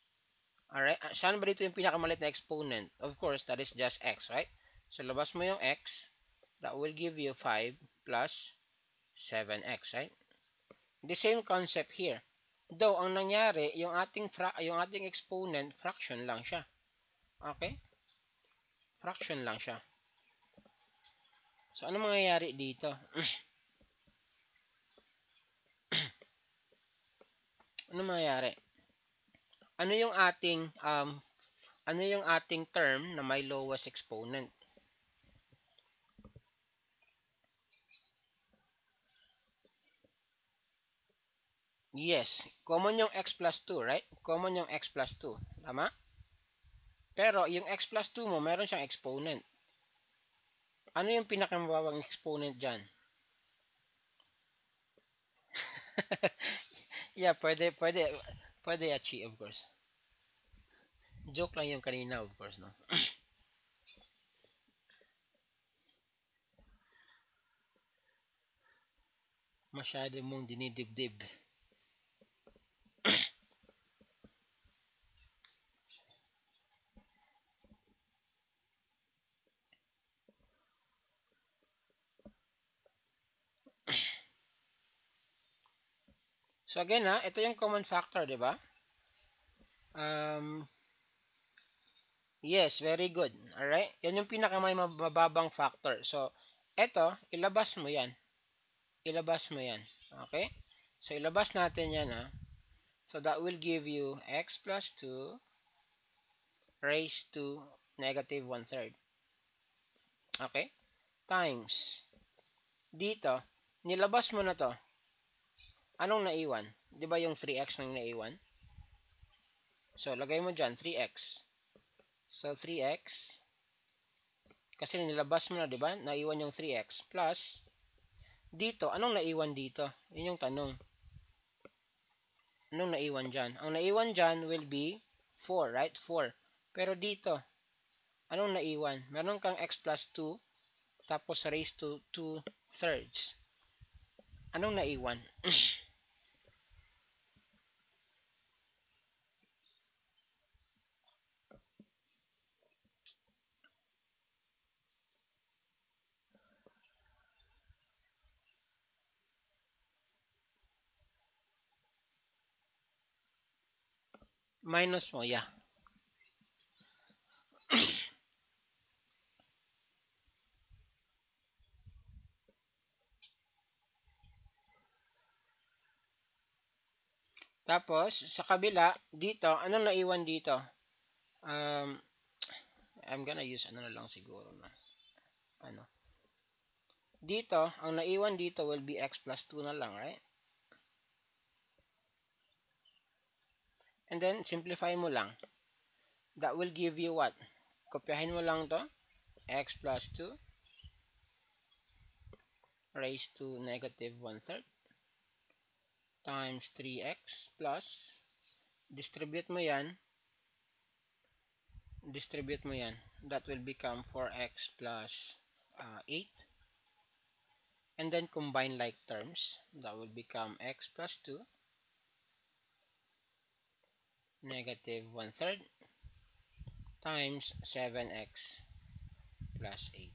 Alright? Saan ba dito yung pinakamaliit na exponent? Of course, that is just x, right? So, labas mo yung x. That will give you 5 plus 7x, right? The same concept here. Though, ang nangyari, yung ating exponent, fraction lang siya. Okay? Fraction lang siya. So, ano mangyayari dito? Ano mangyayari? Ano yung ating term na may lowest exponent? Yes, common yung x plus 2, right? Common yung x plus 2. Tama? Pero yung x plus 2 mo, meron siyang exponent. Ano yung pinakamababang exponent dyan? Yeah, pwede achieve, of course. Joke lang yung kanina, of course, no? Masyado mong dinidibdib. So again ito yung common factor, di ba? Yes, very good. Alright? Yan yung pinakamay mababang factor. So, ito, ilabas mo yan. Ilabas mo yan. Okay? So, ilabas natin yan, ha? So, that will give you x plus 2 raised to negative 1/3. Okay? Times. Dito, nilabas mo na to. Anong naiwan? Di ba yung 3x nang naiwan? So, lagay mo dyan, 3x. So, 3x. Kasi nilabas mo na, di ba? Naiwan yung 3x. Plus, dito, anong naiwan dito? Yun yung tanong. Anong naiwan dyan? Ang naiwan dyan will be 4, right? 4. Pero dito, anong naiwan? Meron kang x plus 2, tapos raised to 2/3. Anong naiwan? Minus mo, yeah. Tapos, sa kabila, dito, anong naiwan dito? I'm gonna use ano na lang siguro na. Ano? Dito, ang naiwan dito will be x plus 2 na lang, right? And then, simplify mo lang. That will give you what? Kopyahin mo lang to. X plus 2 raised to negative 1/3 times 3x plus, distribute mo yan. That will become 4x plus 8. And then combine like terms. That will become x plus 2 negative 1/3 times 7x plus 8.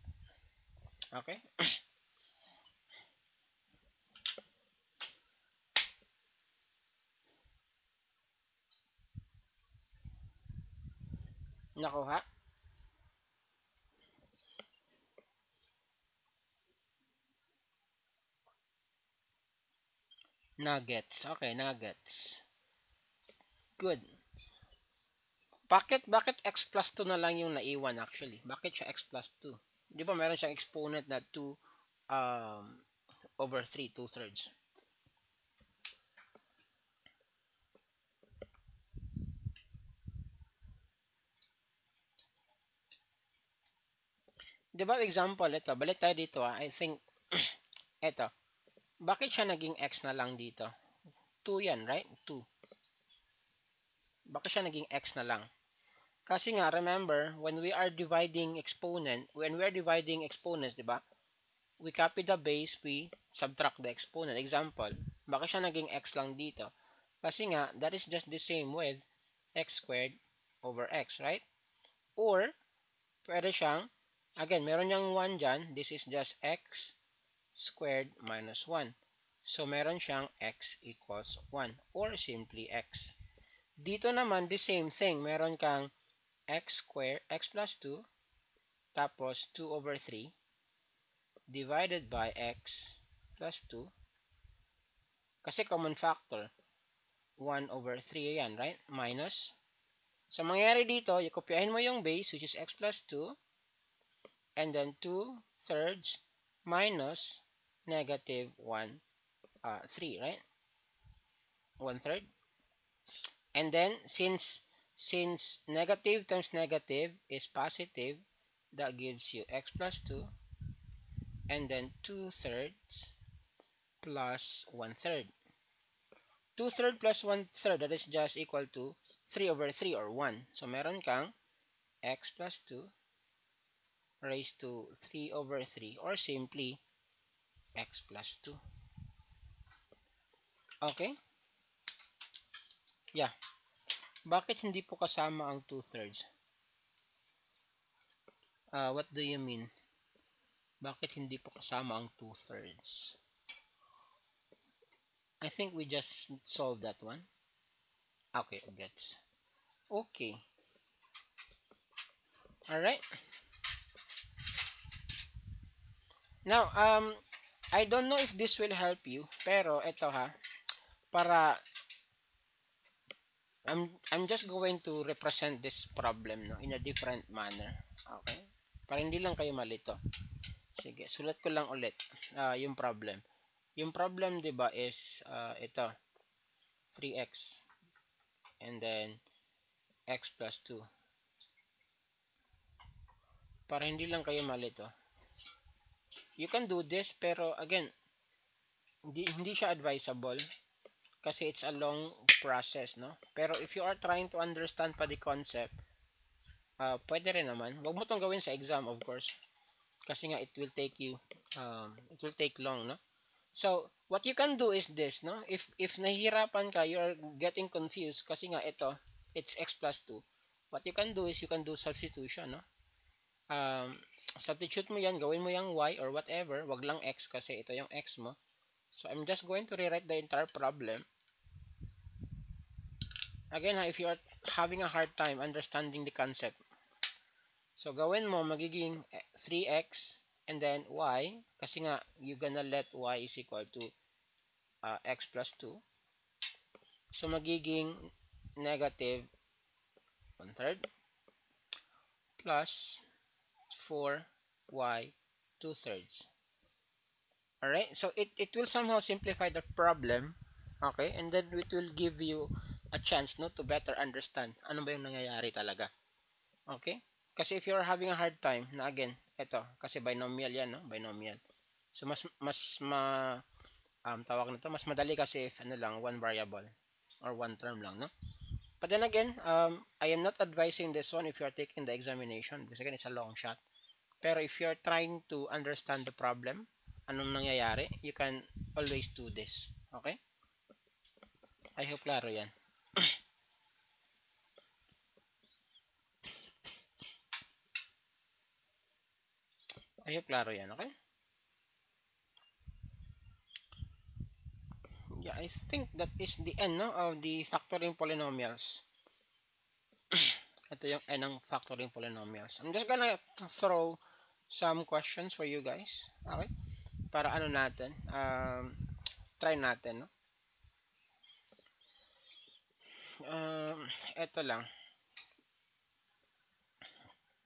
Okay? Nakuha? Nuggets. Okay, nuggets. Good. Bakit x plus 2 na lang yung naiwan actually? Bakit siya x plus 2? Di ba meron siyang exponent na 2 over 3, 2/3. Di ba example, ito, balik tayo dito I think, ito, bakit siya naging x na lang dito? 2 yan, right? 2. Bakit siya naging x na lang? Kasi nga, remember, when we are dividing exponents, di ba? We copy the base, we subtract the exponent. Example, bakit siya naging x lang dito? Kasi nga, that is just the same with x squared over x, right? Or, pwede siyang, again, meron niyang 1 dyan. This is just x squared minus 1. So, meron siyang x equals 1 or simply x. Dito naman, the same thing. Meron kang x squared, x plus 2, tapos 2 over 3 divided by x plus 2. Kasi common factor, 1 over 3 yan, right? Minus. So, mangyayari dito, kopyahin mo yung base, which is x plus 2, and then 2/3 minus negative 3, right? 1/3. And then, since negative times negative is positive, that gives you x plus 2, and then 2/3 plus 1/3. 2/3 plus 1/3, that is just equal to 3 over 3 or 1. So, meron kang x plus 2 raised to 3 over 3 or simply x plus 2. Okay? Yeah. Bakit hindi po kasama ang 2/3? What do you mean? Bakit hindi po kasama ang 2/3? I think we just solved that one. Okay, gets. Okay. Alright. Now, I don't know if this will help you, pero ito ha, para I'm just going to represent this problem, no, in a different manner. Okay? Para hindi lang kayo malito. Sige, sulat ko lang ulit yung problem. Yung problem, 'di ba, is ito 3x and then x plus 2. Para hindi lang kayo malito. You can do this, pero again, hindi siya advisable kasi it's a long process, no? Pero if you are trying to understand pa the concept, pwede rin naman. Huwag mo tong gawin sa exam, of course. Kasi nga, it will take long, no? So, what you can do is this, no? If nahihirapan ka, you're getting confused kasi nga ito, it's x plus 2. What you can do is you can do substitution, no? Substitute mo yan, gawin mo yung y or whatever, wag lang x kasi ito yung x mo. So, I'm just going to rewrite the entire problem. Again, if you are having a hard time understanding the concept, so gawin mo, magiging 3x and then y, kasi nga, you're gonna let y is equal to x plus 2. So, magiging negative 1/3 plus 4y 2/3. Alright, so it will somehow simplify the problem, okay, and then it will give you a chance, no, to better understand ano ba yung nangyayari talaga. Okay? Kasi if you're having a hard time, na again, eto, kasi binomial yan, no? Binomial. So, tawag na to, mas madali kasi if, ano lang, one variable or one term lang, no? But then again, I am not advising this one if you're taking the examination because again, it's a long shot. Pero if you're trying to understand the problem, anong nangyayari, you can always do this. Okay? I hope klaro yan. I hope klaro yan, okay? Yeah, I think that is the end, no, of the factoring polynomials. Ito yung end ng factoring polynomials. I'm just gonna throw some questions for you guys. Okay? Para ano natin, try natin, no? Ito lang.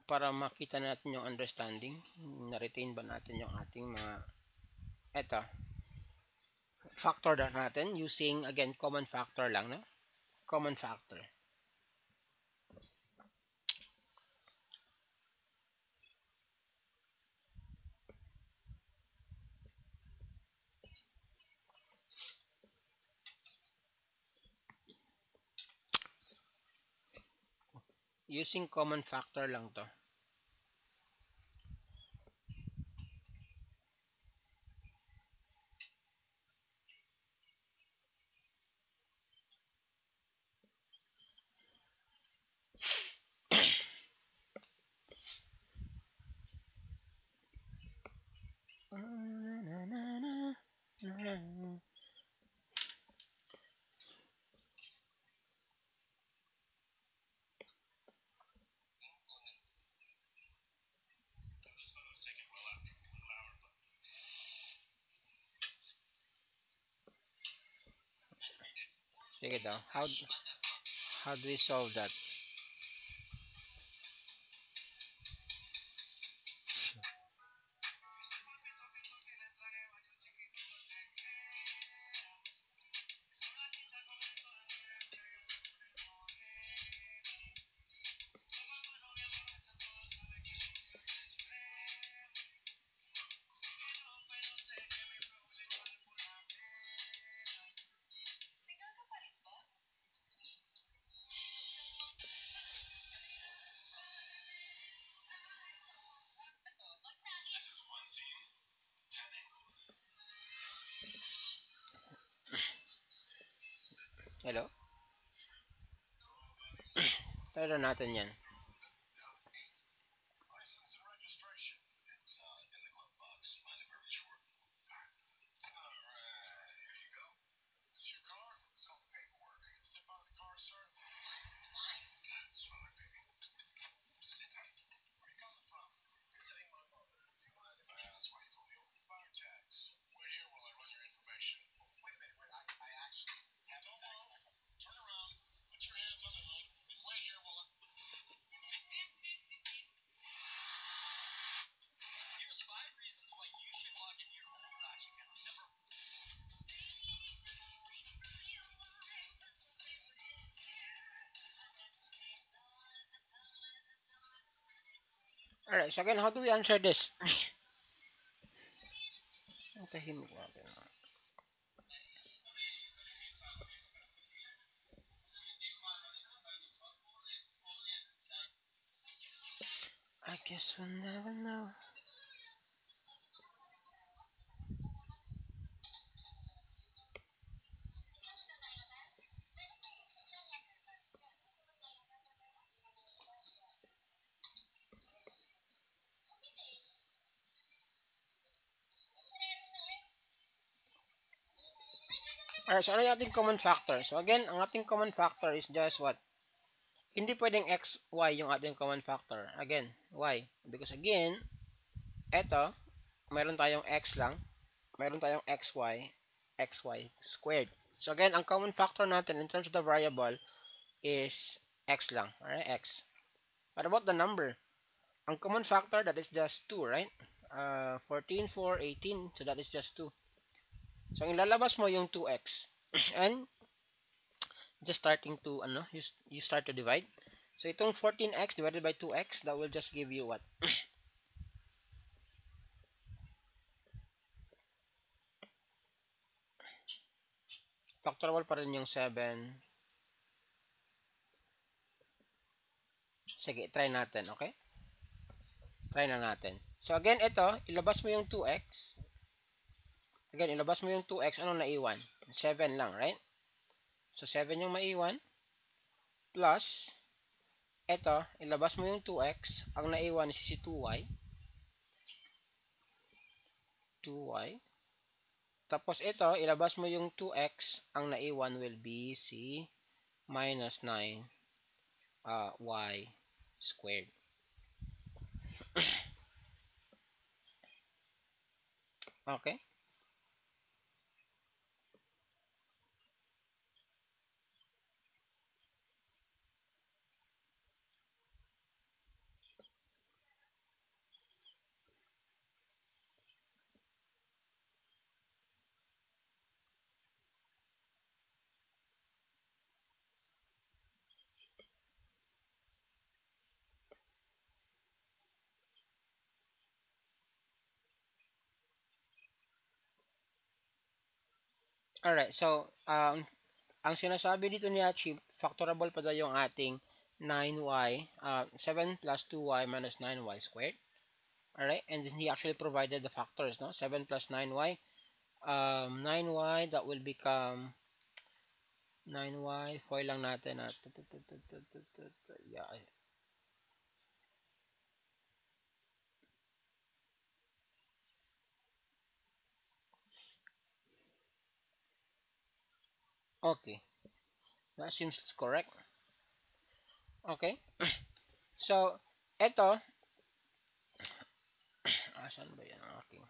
Para makita natin yung understanding. Na-retain ba natin yung ating mga, ito. Factor natin using, again, common factor lang, no? Common factor. Using common factor lang to. Sige daw. How do we solve that? Hello? Try natin yan. License and registration. It's in the glove box. Mind if I reach for it? Alright, here you go. This your car? It's all the paperwork. Step out of the car, sir. Why? It's fine, baby. Sit tight. Where you coming from? Visiting my mother. Do you mind if I ask why you pulled the old fire tags? Wait here while I run your information. Wait a minute, I actually have a tax. Turn around, put your hands on the hood, and wait here while I... Here's 5 reasons why you should log into your old Flash account. Number Alright, so again, how do we answer this? Ang tahimik natin. I guess we'll never know. Alright, so ano yung ating common factor? So again, ang ating common factor is just what? Hindi pwedeng x, y yung ating common factor. Again, y. Because again, eto, meron tayong x lang, meron tayong xy squared. So again, ang common factor natin in terms of the variable is x lang. Alright, x. What about the number? Ang common factor, that is just 2, right? 14, 4, 18. So that is just 2. So ang ilalabas mo yung 2x. And just starting to, you start to divide. So itong 14x divided by 2x, that will just give you what? Factorable pa rin yung 7. Sige, try natin, okay? Try na natin. So again, ito, ilabas mo yung 2x. Again, ilabas mo yung 2x, anong naiwan? 7 lang, right? So 7 yung maiwan. Plus, ito, ilabas mo yung 2x. Ang naiwan is si 2y. 2y. Tapos ito, ilabas mo yung 2x. Ang naiwan will be si minus 9 y squared. Okay? Alright, so, ang sinasabi dito ni Achi, factorable pa daw yung ating 9y, 7 plus 2y minus 9y squared. Alright, and then he actually provided the factors, no? 7 plus 9y, 9y, that will become 9y, foil lang natin, yeah. Okay, that seems correct. Okay, so, eto, asan ba yan ang aking,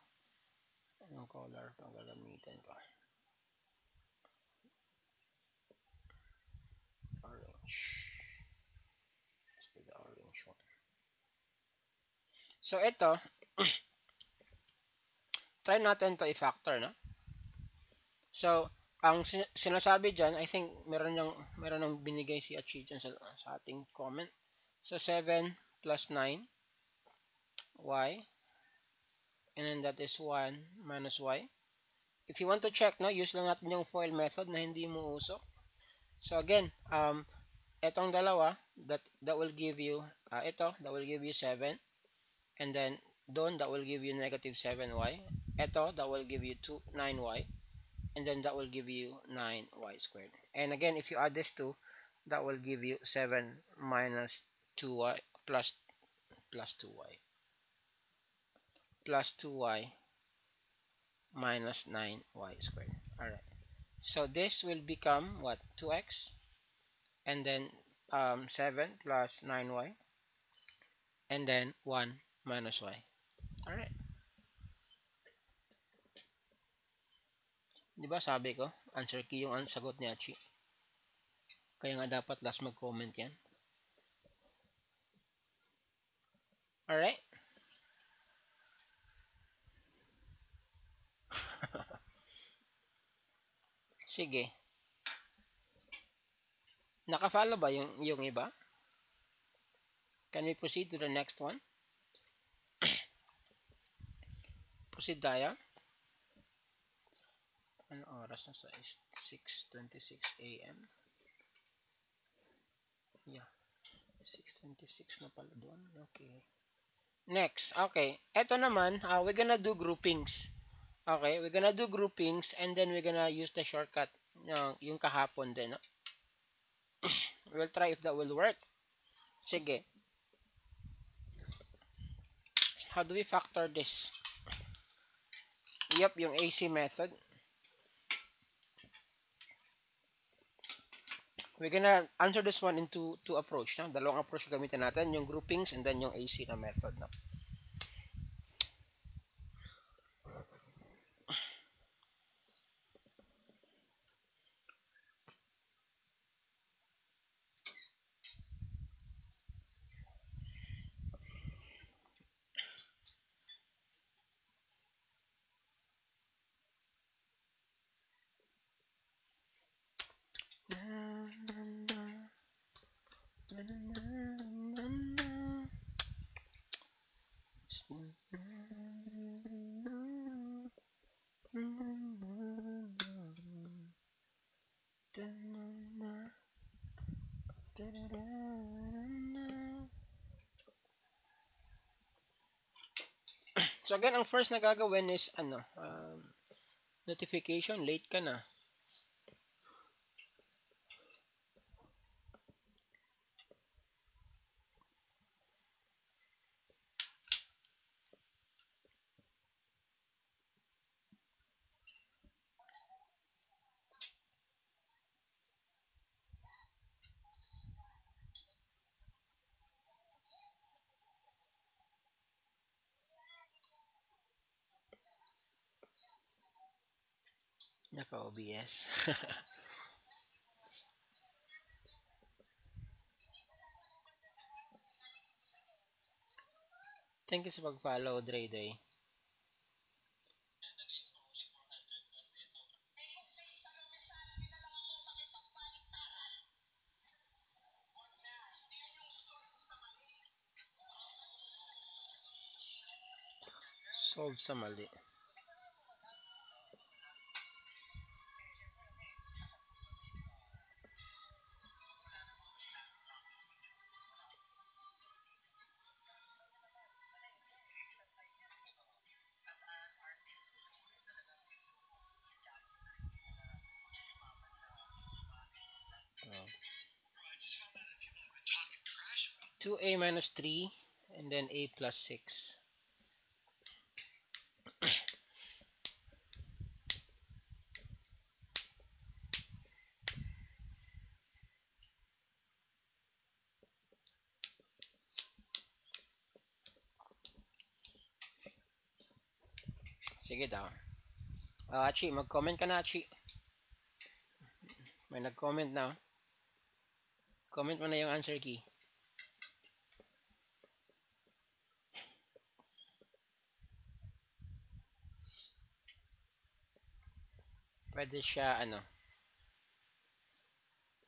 anong color pang gagamitin ko? Orange. Let's do the orange one. So, ito, try natin to i-factor, no? So, ang sinasabi dyan, I think meron ng binigay si Achi dyan sa ating comment. So, 7 plus 9 y, and then that is 1 minus y. If you want to check, no, use lang natin yung FOIL method na hindi mo usok. So, again, etong dalawa, that will give you, that will give you 7. And then, doon, that will give you negative 7y. Ito, that will give you 9y. And then, that will give you 9y squared. And again, if you add this 2, that will give you 7 minus 2y plus 2y. Plus 2y minus 9y squared. Alright. So, this will become, what? 2x. And then, 7 plus 9y. And then, 1 minus y. Alright. Diba sabi ko, answer key yung sagot ni Achi. Kaya nga dapat last mag-comment yan. Alright? Sige. Naka-follow ba yung iba? Can we proceed to the next one? Proceed tayo. Ano oras na sa 6:26 a.m.? Yeah. 6:26 na pala doon. Okay. Next. Okay. Ito naman, we're gonna do groupings. Okay. We're gonna do groupings and then we're gonna use the shortcut yung kahapon din. No? We'll try if that will work. Sige. How do we factor this? Yep, yung AC method. We're gonna answer this one in two approach. No? Dalawang approach gamitin natin. Yung groupings and then yung AC na method. No? So again, ang first na gagawin is notification, late ka na. Naka-OBS. Thank you sa pag-follow, Dre Day. Solve sa mali. Oh. 2a minus 3 and then a plus 6. Sige daw. Achi, mag-comment ka na, Achi. May nag-comment na. Comment mo na yung answer key. Pwede siya,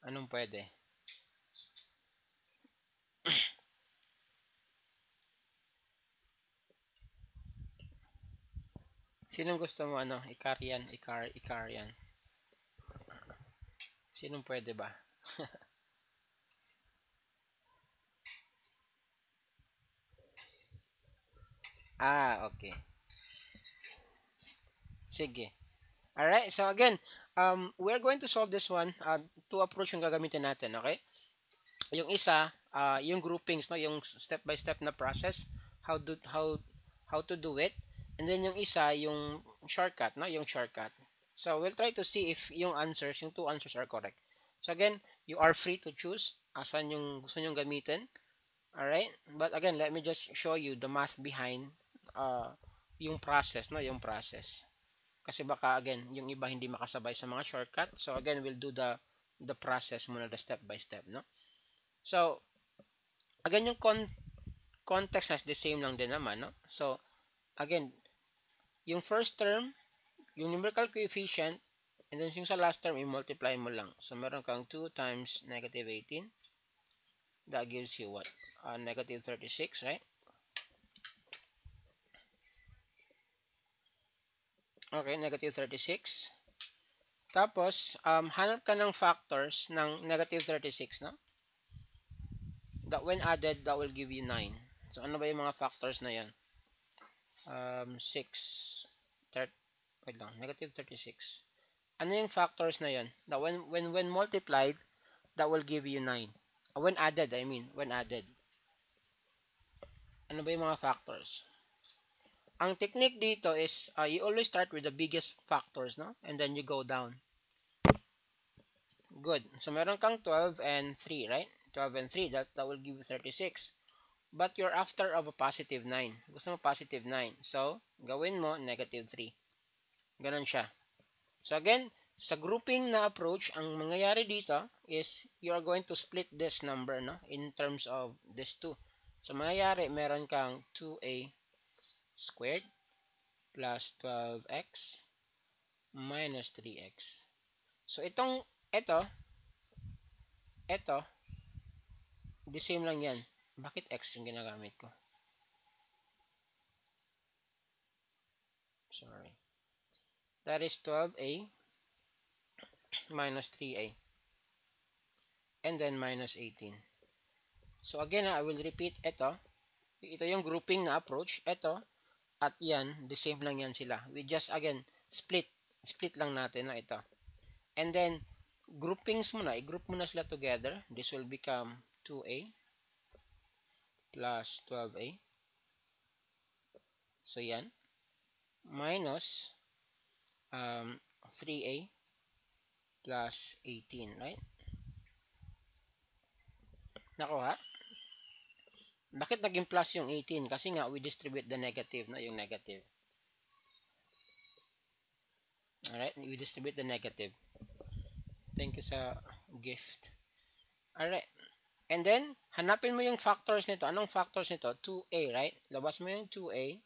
anong pwede? Sinong gusto mo, Ikarian, Ikarian? Sinong pwede ba? Okay. Sige. Alright, so again, we're going to solve this one. Two approach yung gagamitin natin, okay? Yung isa, yung groupings, no, yung step by step na process, how to do it. And then yung isa, yung shortcut, no, yung shortcut. So we'll try to see if yung two answers are correct. So again, you are free to choose asan yung gusto nyong gamitin. Alright? But again, let me just show you the math behind yung process, no, yung process. Kasi baka again, yung iba hindi makasabay sa mga shortcut. So again, we'll do the process muna, the step by step, no? So again, yung context has the same lang din naman, no? So again, yung first term, yung numerical coefficient, and then yung sa last term, i-multiply mo lang. So meron kang 2 times negative 18. That gives you what? Negative 36, right? Okay, negative 36. Tapos, hanap ka ng factors ng negative 36, no? That when added, that will give you 9. So, ano ba yung mga factors na yan? 6, wait lang, negative 36. Ano yung factors na yan? That when multiplied, that will give you 9. When added, when added. Ano ba yung mga factors? Ang technique dito is, you always start with the biggest factors, no? And then you go down. Good. So, meron kang 12 and 3, right? 12 and 3, that will give you 36. But you're after of a positive 9. Gusto mo positive 9. So, gawin mo negative 3. Ganon siya. So, again, sa grouping na approach, ang mangyayari dito is you are going to split this number, no? In terms of this 2. So, mangyayari, meron kang 2a squared plus 12x minus 3x. So, ito, the same lang yan. Bakit x yung ginagamit ko? Sorry. That is 12a minus 3a. And then minus 18. So, again, I will repeat ito. Ito yung grouping na approach. Ito, at yan, the same lang yan sila. We just, again, split lang natin na ito. And then, groupings muna, i-group muna sila together. This will become 2a plus 12a. So, yan. Minus 3a plus 18, right? Nakuha? Bakit naging plus yung 18? Kasi nga, we distribute the negative, no? Yung negative. Alright? We distribute the negative. Thank you sa gift. Alright. And then, hanapin mo yung factors nito. Anong factors nito? 2a, right? Labas mo yung 2a.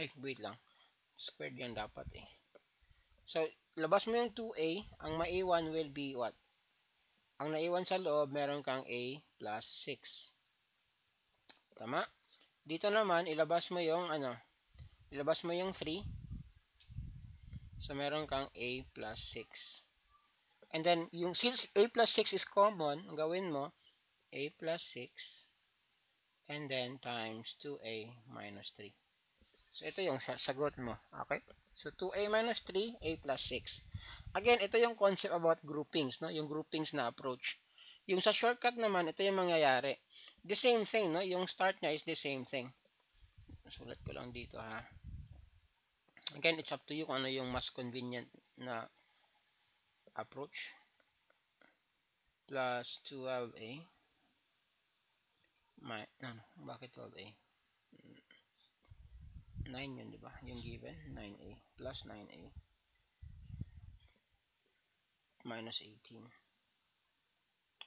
Ay, wait lang. Squared yan dapat eh. So, labas mo yung 2a. Ang maiwan will be what? Ang naiwan sa loob, meron kang a plus 6. Tama? Dito naman, ilabas mo yung ilabas mo yung 3. So, meron kang a plus 6. And then, yung since a plus 6 is common, ang gawin mo, a plus 6, and then times 2a minus 3. So, ito yung sagot mo. Okay? So, 2a minus 3, a plus 6. Again, ito yung concept about groupings, no? Yung groupings na approach. Yung sa shortcut naman, ito yung mangyayari. The same thing, no? Yung start niya is the same thing. Sulat ko lang dito, ha? Again, it's up to you kung ano yung mas convenient na approach. Plus 12a. Bakit 12a? 9 yun, di ba? Yung given, 9a. Plus 9a. Minus 18.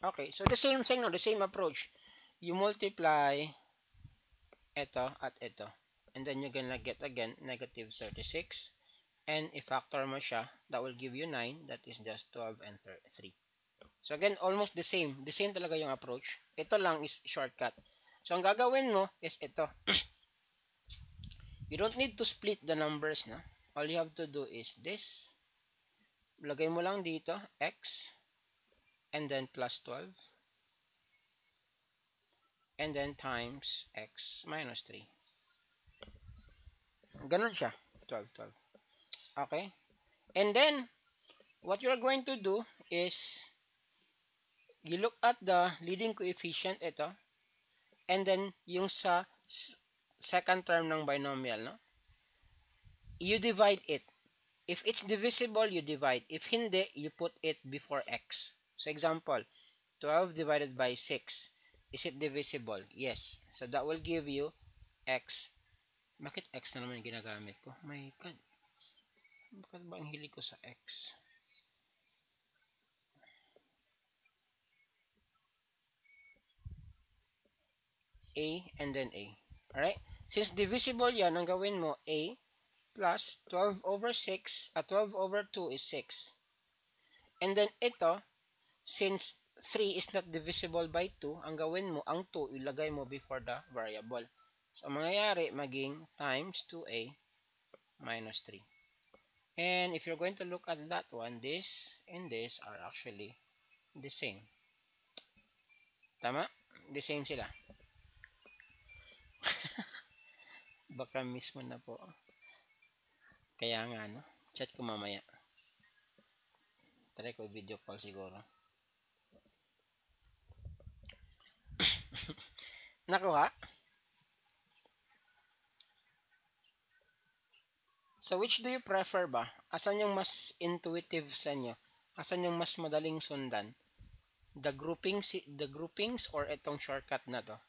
Okay, so the same thing, no? The same approach. You multiply ito at ito. And then you're gonna get again negative 36. And if factor mo siya, that will give you 9. That is just 12 and 3. So again, almost the same. The same talaga yung approach. Ito lang is shortcut. So ang gagawin mo is ito. You don't need to split the numbers, no? All you have to do is this. Lagay mo lang dito, x. And then plus 12. And then times x minus 3. Ganun siya. 12. Okay? And then, what you're going to do is, you look at the leading coefficient, ito. And then, yung sa second term ng binomial, no? You divide it. If it's divisible, you divide. If hindi, you put it before x. So, example, 12 divided by 6. Is it divisible? Yes. So, that will give you x. Bakit x na naman yung ginagamit ko? My God. Bakit ba ang hili ko sa x? A and then A. Alright? Since divisible yan, ang gawin mo, A plus 12 over 6, 12 over 2 is 6. And then ito, since 3 is not divisible by 2, ang gawin mo, ang 2, ilagay mo before the variable. So, ang mangyayari, maging times 2A minus 3. And if you're going to look at that one, this and this are actually the same. Tama? The same sila. Baka mismo na po. Kaya nga, no? Chat ko mamaya. Try ko video call siguro. Nakuha? So, which do you prefer ba? Asan yung mas intuitive sa inyo? Asan yung mas madaling sundan? The groupings or itong shortcut na to?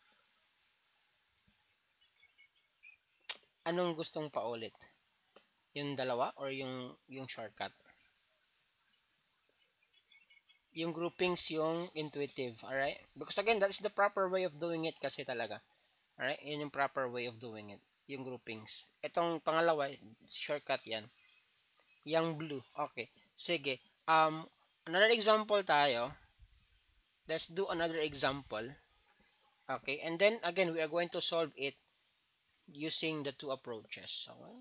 Anong gustong paulit? Yung dalawa or yung shortcut? Yung groupings yung intuitive, alright? Because again, that is the proper way of doing it kasi talaga. Alright? Yun yung proper way of doing it. Yung groupings. Itong pangalawa, shortcut yan. Yung blue. Okay. Sige. Another example tayo. Let's do another example. Okay. And then, again, we are going to solve it using the two approaches. Okay.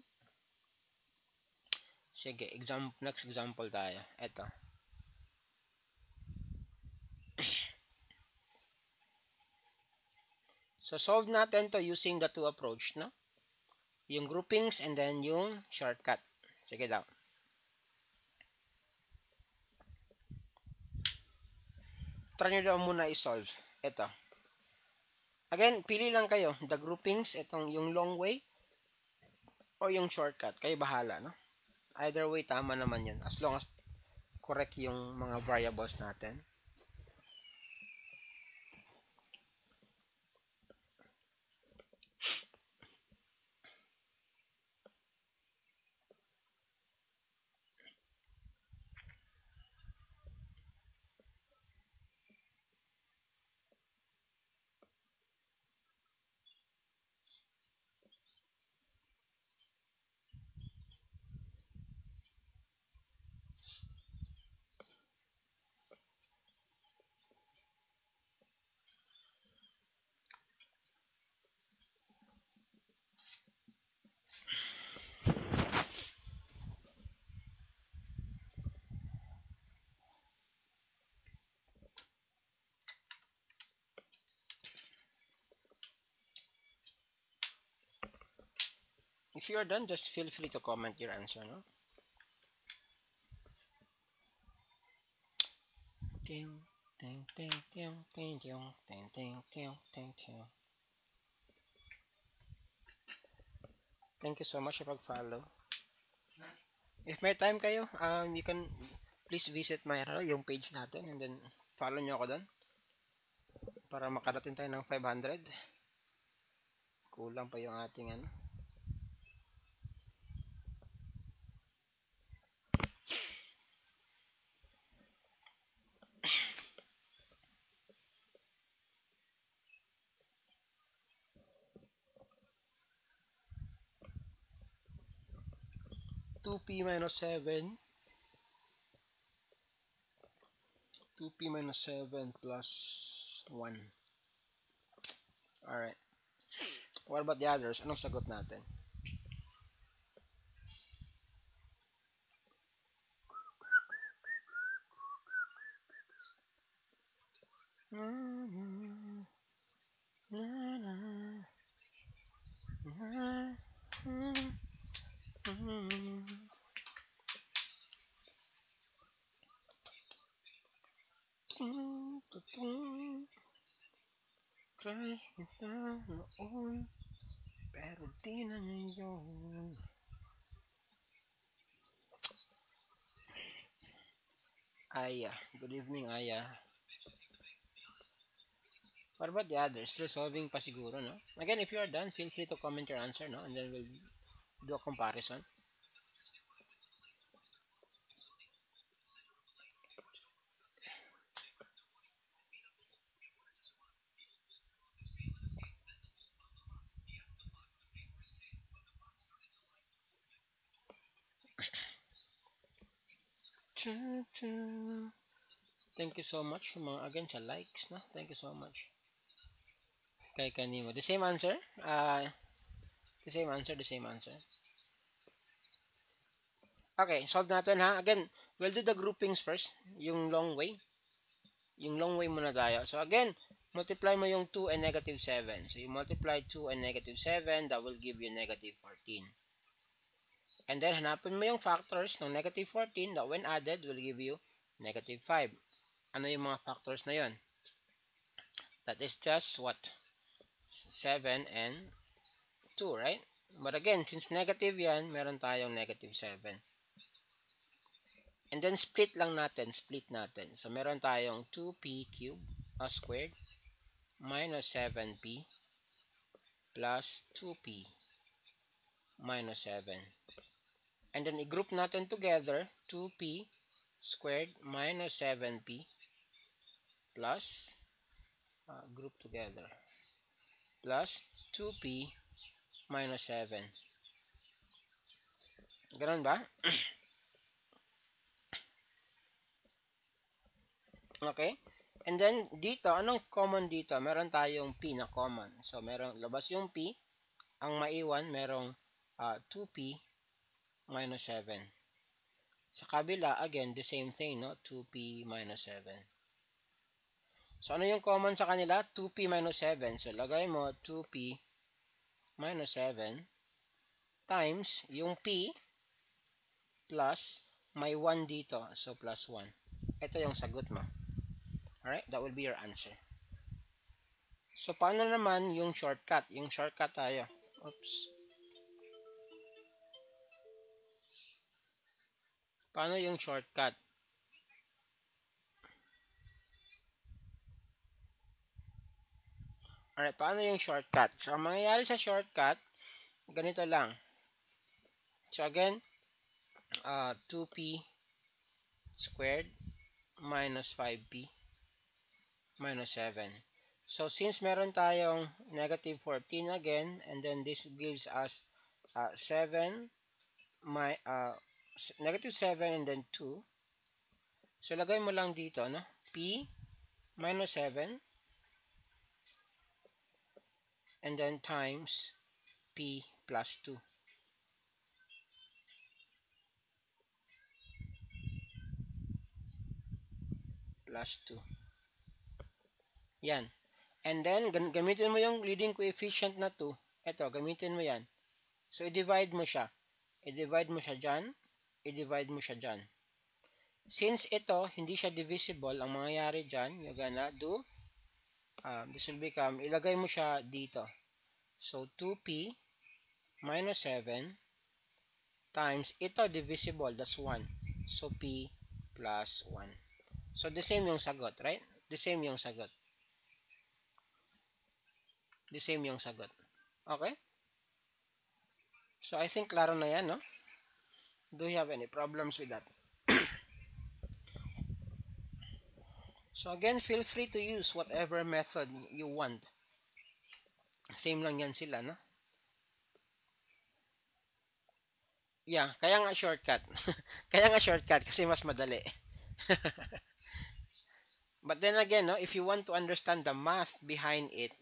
Sige. Next example tayo. Ito. So, So, solve natin to using the two approach, no? Yung groupings and then yung shortcut. Sige daw. Try nyo daw muna i-solve. Ito. Again, pili lang kayo. The groupings, itong yung long way, o yung shortcut. Kayo bahala, no? Either way, tama naman yun. As long as correct yung mga variables natin. If you are done, just feel free to comment your answer, no? Ting, ting, ting, ting, ting, ting, ting, ting, ting, ting, ting. Thank you so much sa pag-follow. If may time kayo, you can please visit my yung page natin and then follow nyo ako doon para makarating tayo ng 500. Kulang pa yung ating ano. Two p minus 7. 2p minus 7 plus 1. Alright. What about the others? Anong sagot natin? Try kita noon, pero di na ngayon. Aya. Good evening, Aya. What about the others? Still solving pa siguro, no? Again, if you are done, feel free to comment your answer, no? And then we'll do a comparison. Thank you so much again sa likes, no? Thank you so much. Kay Kanimo. The same answer? The same answer, the same answer. Okay, solve natin ha. Again, we'll do the groupings first. Yung long way. Yung long way muna tayo. So again, multiply mo yung 2 and negative 7. So you multiply 2 and negative 7, that will give you negative 14. And then hanapin mo yung factors ng negative 14 that when added will give you negative 5. Ano yung mga factors na yon? That is just what? 7 and 2, right? But again, since negative yan, meron tayong negative 7. And then split lang natin, split natin. So meron tayong 2p cubed squared minus 7p plus 2p minus 7. And then i-group natin together 2p squared minus 7p plus group together plus 2p minus 7. Ganun ba? Okay? And then dito, anong common dito? Meron tayong p na common. So meron labas yung p, ang maiwan merong 2p minus 7. Sa kabila, again, the same thing, no? 2p minus 7. So, ano yung common sa kanila? 2p minus 7. So, lagay mo 2p minus 7 times yung p plus may 1 dito. So, plus 1. Ito yung sagot mo. Alright? That will be your answer. So, paano naman yung shortcut? Yung shortcut tayo. Oops. Paano yung shortcut? Alright, paano yung shortcut? So, ang mangyayari sa shortcut, ganito lang. So, again, 2p squared minus 5p minus 7. So, since meron tayong negative 14 again, and then this gives us 7, negative 7 and then 2. So, lagay mo lang dito, no? P minus 7 and then times P plus 2. Plus 2. Yan. And then, gamitin mo yung leading coefficient na 2. Ito, gamitin mo yan. So, i-divide mo siya. I-divide mo siya dyan. I-divide mo siya dyan. Since ito, hindi siya divisible, ang mangyayari dyan, you're gonna do, this will become, ilagay mo siya dito. So, 2p minus 7 times, ito divisible, that's 1. So, p plus 1. So, the same yung sagot, right? The same yung sagot. The same yung sagot. Okay? So, I think klaro na yan, no? Do you have any problems with that? So, again, feel free to use whatever method you want. Same lang yan sila, no? Yeah, kaya nga shortcut. Kaya nga shortcut kasi mas madali. But then again, no, if you want to understand the math behind it,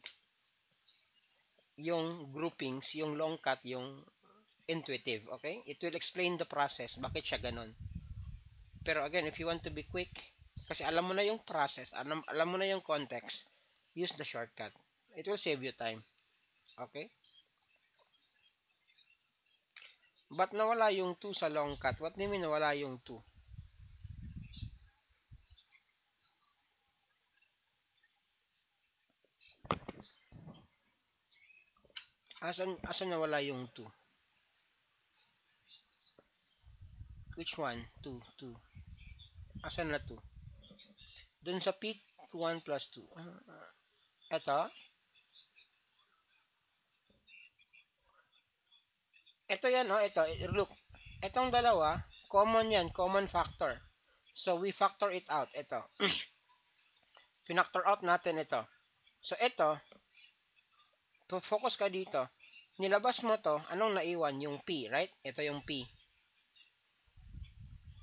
yung groupings, yung long cut, yung intuitive, okay? It will explain the process, bakit siya ganun. Pero again, if you want to be quick, kasi alam mo na yung process, alam mo na yung context, use the shortcut. It will save you time. Okay? But nawala yung 2 sa long cut? What do you mean nawala yung 2? Asan nawala yung 2? Which one? 2. Asan na 2? Dun sa P 1 plus 2. Ito? Ito yan, oh. Ito. Look. Itong dalawa, common yan. Common factor. So, we factor it out. Ito. Pinactor out natin ito. So, ito. Focus ka dito. Nilabas mo to. Anong naiwan? Yung P, right? Ito yung P.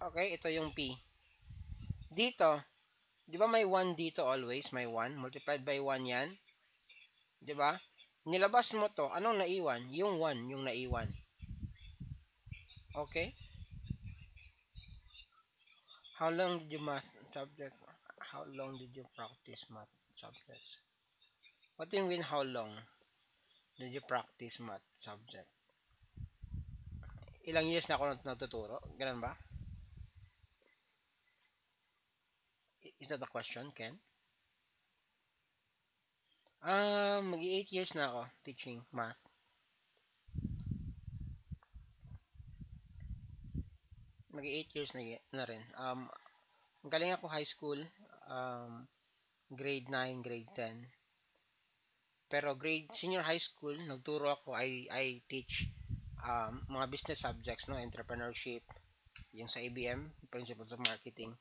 Okay? Ito yung P. Dito. Di ba may 1 dito always? May 1. Multiplied by 1 yan. Di ba? Nilabas mo to. Anong naiwan? Yung 1 yung naiwan. Okay? How long did you math subject? How long did you practice math subjects? What do you mean how long did you practice math subject? Ilang years na ako natuturo? Ganun ba? Is that a question, Ken? Mag-8 years na ako teaching math. Mag-8 years na rin. Galing ako high school, grade 9, grade 10. Pero senior high school, nagturo ako, I teach mga business subjects, no, entrepreneurship, yung sa ABM, principles of marketing.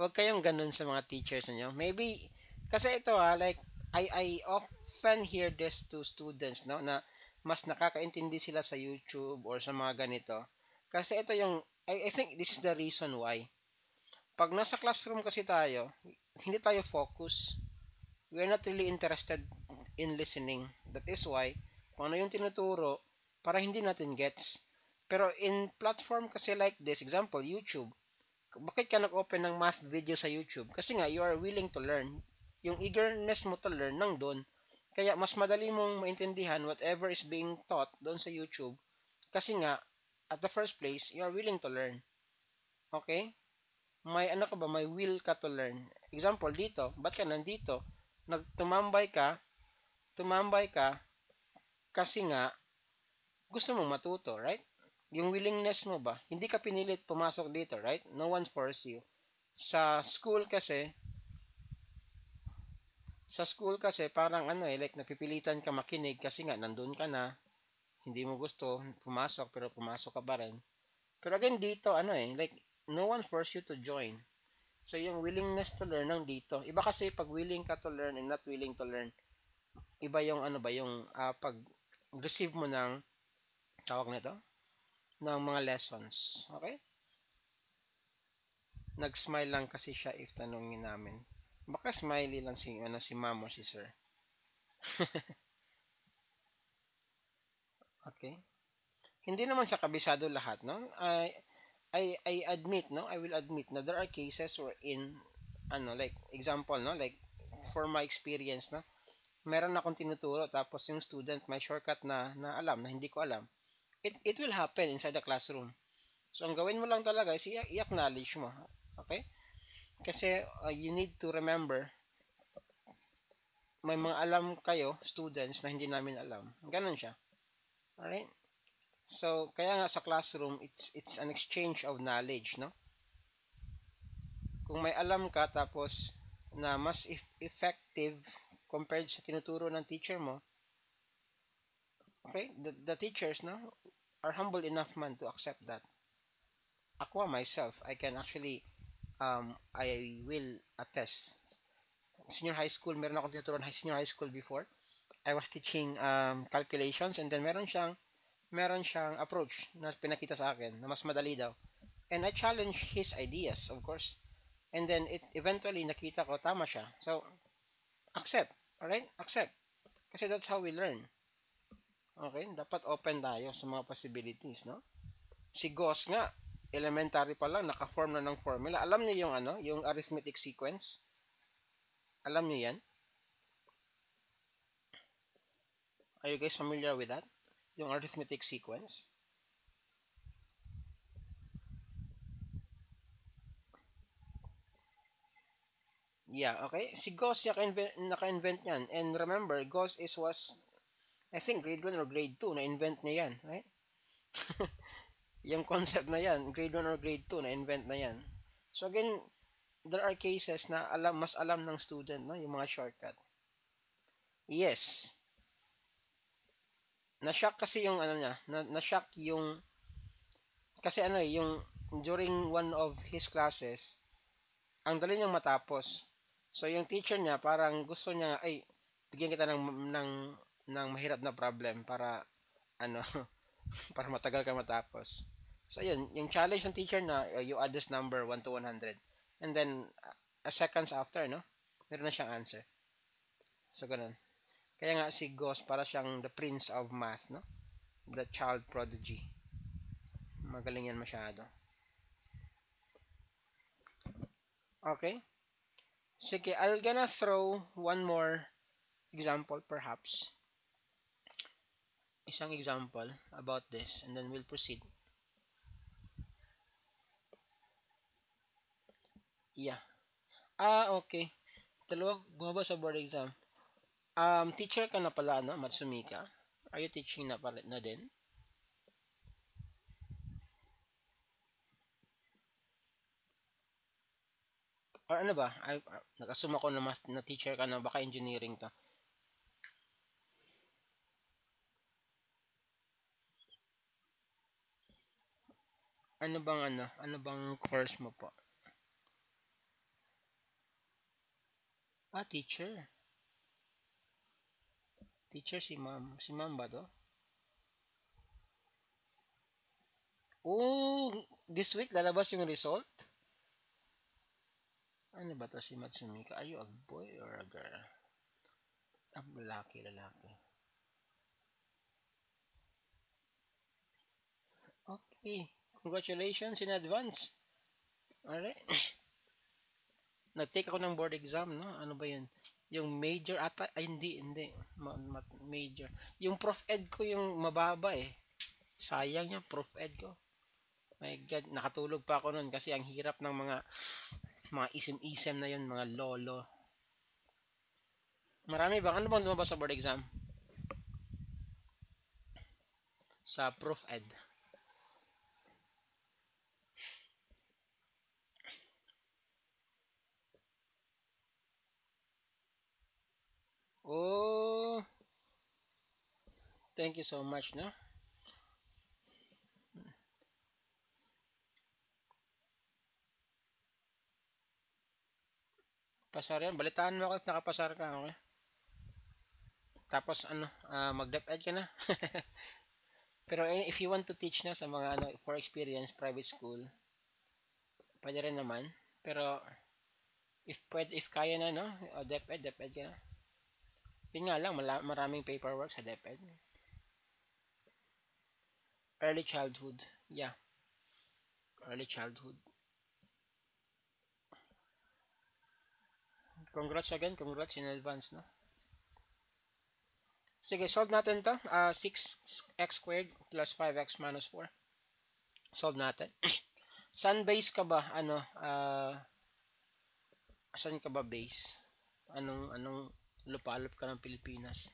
Huwag kayong ganun sa mga teachers niyo. Maybe, kasi ito like, I often hear this to students, no, na mas nakakaintindi sila sa YouTube or sa mga ganito. Kasi ito yung, I think this is the reason why. Pag nasa classroom kasi tayo, hindi tayo focus. We are not really interested in listening. That is why, kung ano yung tinuturo, para hindi natin gets. Pero in platform kasi like this, example, YouTube, bakit ka nag-open ng math video sa YouTube? Kasi nga, you are willing to learn. Yung eagerness mo to learn nang doon. Kaya mas madali mong maintindihan whatever is being taught doon sa YouTube. Kasi nga, at the first place, you are willing to learn. Okay? May ano ka ba? May will ka to learn. Example, dito, ba't ka nandito? Tumambay ka kasi nga gusto mong matuto, right? Yung willingness mo ba? Hindi ka pinilit pumasok dito, right? No one force you. Sa school kasi, parang ano like napipilitan ka makinig kasi nga nandun ka na, hindi mo gusto pumasok pero pumasok ka pa rin. Pero again dito like no one force you to join. So yung willingness to learn nang dito. Iba kasi pag willing ka to learn and not willing to learn. Iba yung yung pag receive mo ng tawag nito ng mga lessons. Okay? Nag-smile lang kasi siya if tanongin namin. Baka smiley lang si ma'am o si sir. Okay? Hindi naman sa kabisado lahat, no? I admit, no? I will admit na there are cases wherein like example, no? Like for my experience, no? Meron akong tinuturo tapos yung student may shortcut na alam na hindi ko alam. It will happen inside the classroom. So ang gawin mo lang talaga is i-acknowledge mo. Okay? Kasi you need to remember may mga alam kayo, students, na hindi namin alam. Ganon siya. Alright? So, kaya nga sa classroom, it's an exchange of knowledge, no? Kung may alam ka, tapos na mas effective compared sa tinuturo ng teacher mo, okay, the teachers, no, are humble enough man to accept that. Ako myself, I can actually, I will attest. Senior high school, meron akong tinuturuan senior high school before. I was teaching calculations and then meron siyang approach na pinakita sa akin na mas madali daw. And I challenged his ideas, of course. And then eventually nakita ko tama siya. So accept, alright? Accept. Kasi that's how we learn. Okay? Dapat open tayo sa mga possibilities, no? Si Gauss nga, elementary pa lang naka-form na ng formula. Alam niyo yung yung arithmetic sequence? Alam niyo 'yan? Are you guys familiar with that? Yung arithmetic sequence? Yeah, okay. Si Gauss naka-invent yan. And remember, Gauss was, I think, grade 1 or grade 2 na-invent niya yan, right? Yung concept na yan, grade 1 or grade 2 na-invent na yan. So again, there are cases na mas alam ng student, no? Yung mga shortcut. Yes. Na-shock kasi yung niya, na-shock yung, kasi yung during one of his classes, ang dali niyang matapos. So yung teacher niya parang gusto niya ay bigyan kita ng mahirap na problem para para matagal ka matapos. So yun, yung challenge ng teacher na you add this number 1 to 100 and then a seconds after, no, meron na siyang answer. So ganun. Kaya nga si Gauss para siyang the prince of math, no? The child prodigy. Magaling yan masyado. Okay? Sige, I'll gonna throw one more example perhaps. Isang example about this and then we'll proceed. Yeah. Okay. Bumaba sa board exam. Teacher ka na pala, no? Matsumika. Are you teaching na pala na din? Or ano ba? Nag-assume ako na teacher ka na, baka engineering to. Ano bang course mo po? Teacher. Teacher si ma'am. Si ma'am ba to? Oh, this week lalabas yung result? Ano ba to si Matsumika? Are you a boy or a girl? Lalaki. Okay. Congratulations in advance. Alright. Nag-take ako ng board exam, no? Ano ba yun? Yung major ata, ay hindi. Major. Yung prof ed ko yung mababa eh. Sayang yung prof ed ko. My God, nakatulog pa ako nun kasi ang hirap ng mga isim-isem na yun, mga lolo. Marami bang, ano bang lumabas sa board exam? Sa prof ed. Oh, thank you so much, no? Pasar yan. Balitaan mo ako if nakapasar ka, okay? Tapos ano, mag-dep-ed ka na. Pero if you want to teach na sa mga ano, for experience, private school, pwede rin naman. Pero if kaya na, no? DepEd ka na. Yun nga lang, maraming paperwork sa DepEd. Early childhood. Yeah, early childhood. Congrats again. Congrats in advance, no? Sige, solve natin to. 6x squared plus 5x minus 4. Solve natin. Saan base ka ba? Ano? Saan ka ba base? Anong lupalop ka ng Pilipinas?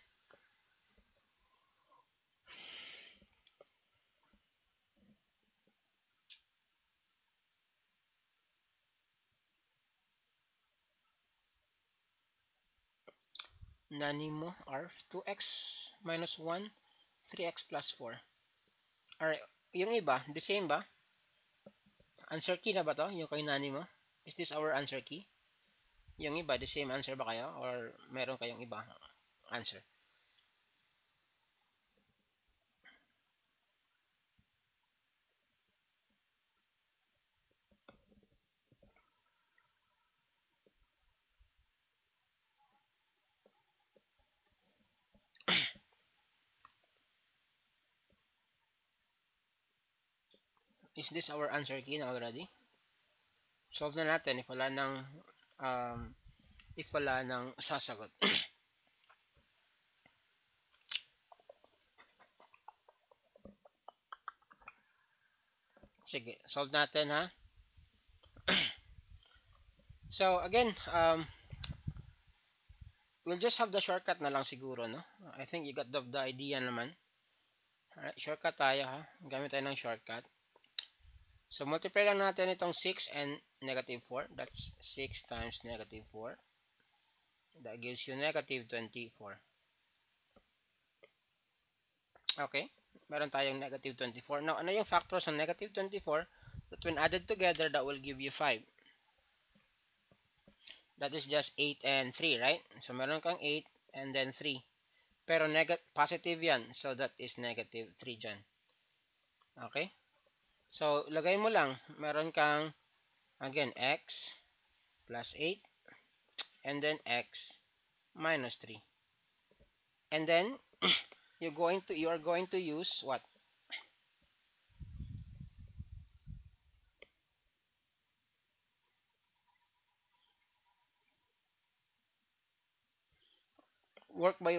Nani mo, ARF, 2x minus 1, 3x plus 4. Alright, yung iba, the same ba? Answer key na ba to? Yung kay nani mo? Is this our answer key? Yung iba, the same answer ba kayo? Or meron kayong iba answer? Is this our answer key na already? Solve na natin if wala nang sasagot. Sige, solve natin ha. So again, we'll just have the shortcut na lang siguro, no? I think you got the idea naman. Alright, shortcut tayo ha. Gamit tayo ng shortcut. So multiply lang natin itong 6 and negative 4. That's 6 times negative 4. That gives you negative 24. Okay, meron tayong negative 24. Now, ano yung factors ng negative 24? That when added together, that will give you 5. That is just 8 and 3, right? So meron kang 8 and then 3. Pero positive yan. So that is negative 3 dyan. Okay? So, lagay mo lang. Meron kang, again, x plus 8 and then x minus 3. And then, you are going to use what? Mag-work ba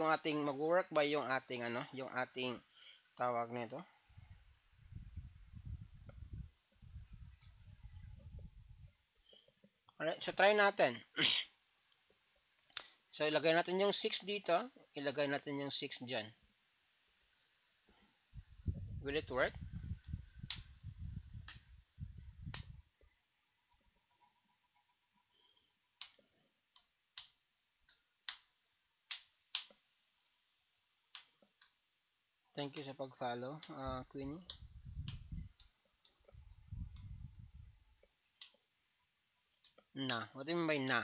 yung ating ano, yung ating tawag nito? Alright, so try natin. So ilagay natin yung 6 dito, ilagay natin yung 6 diyan. Will it work? Thank you sa pag-follow, Queenie. Na. What do you mean by na?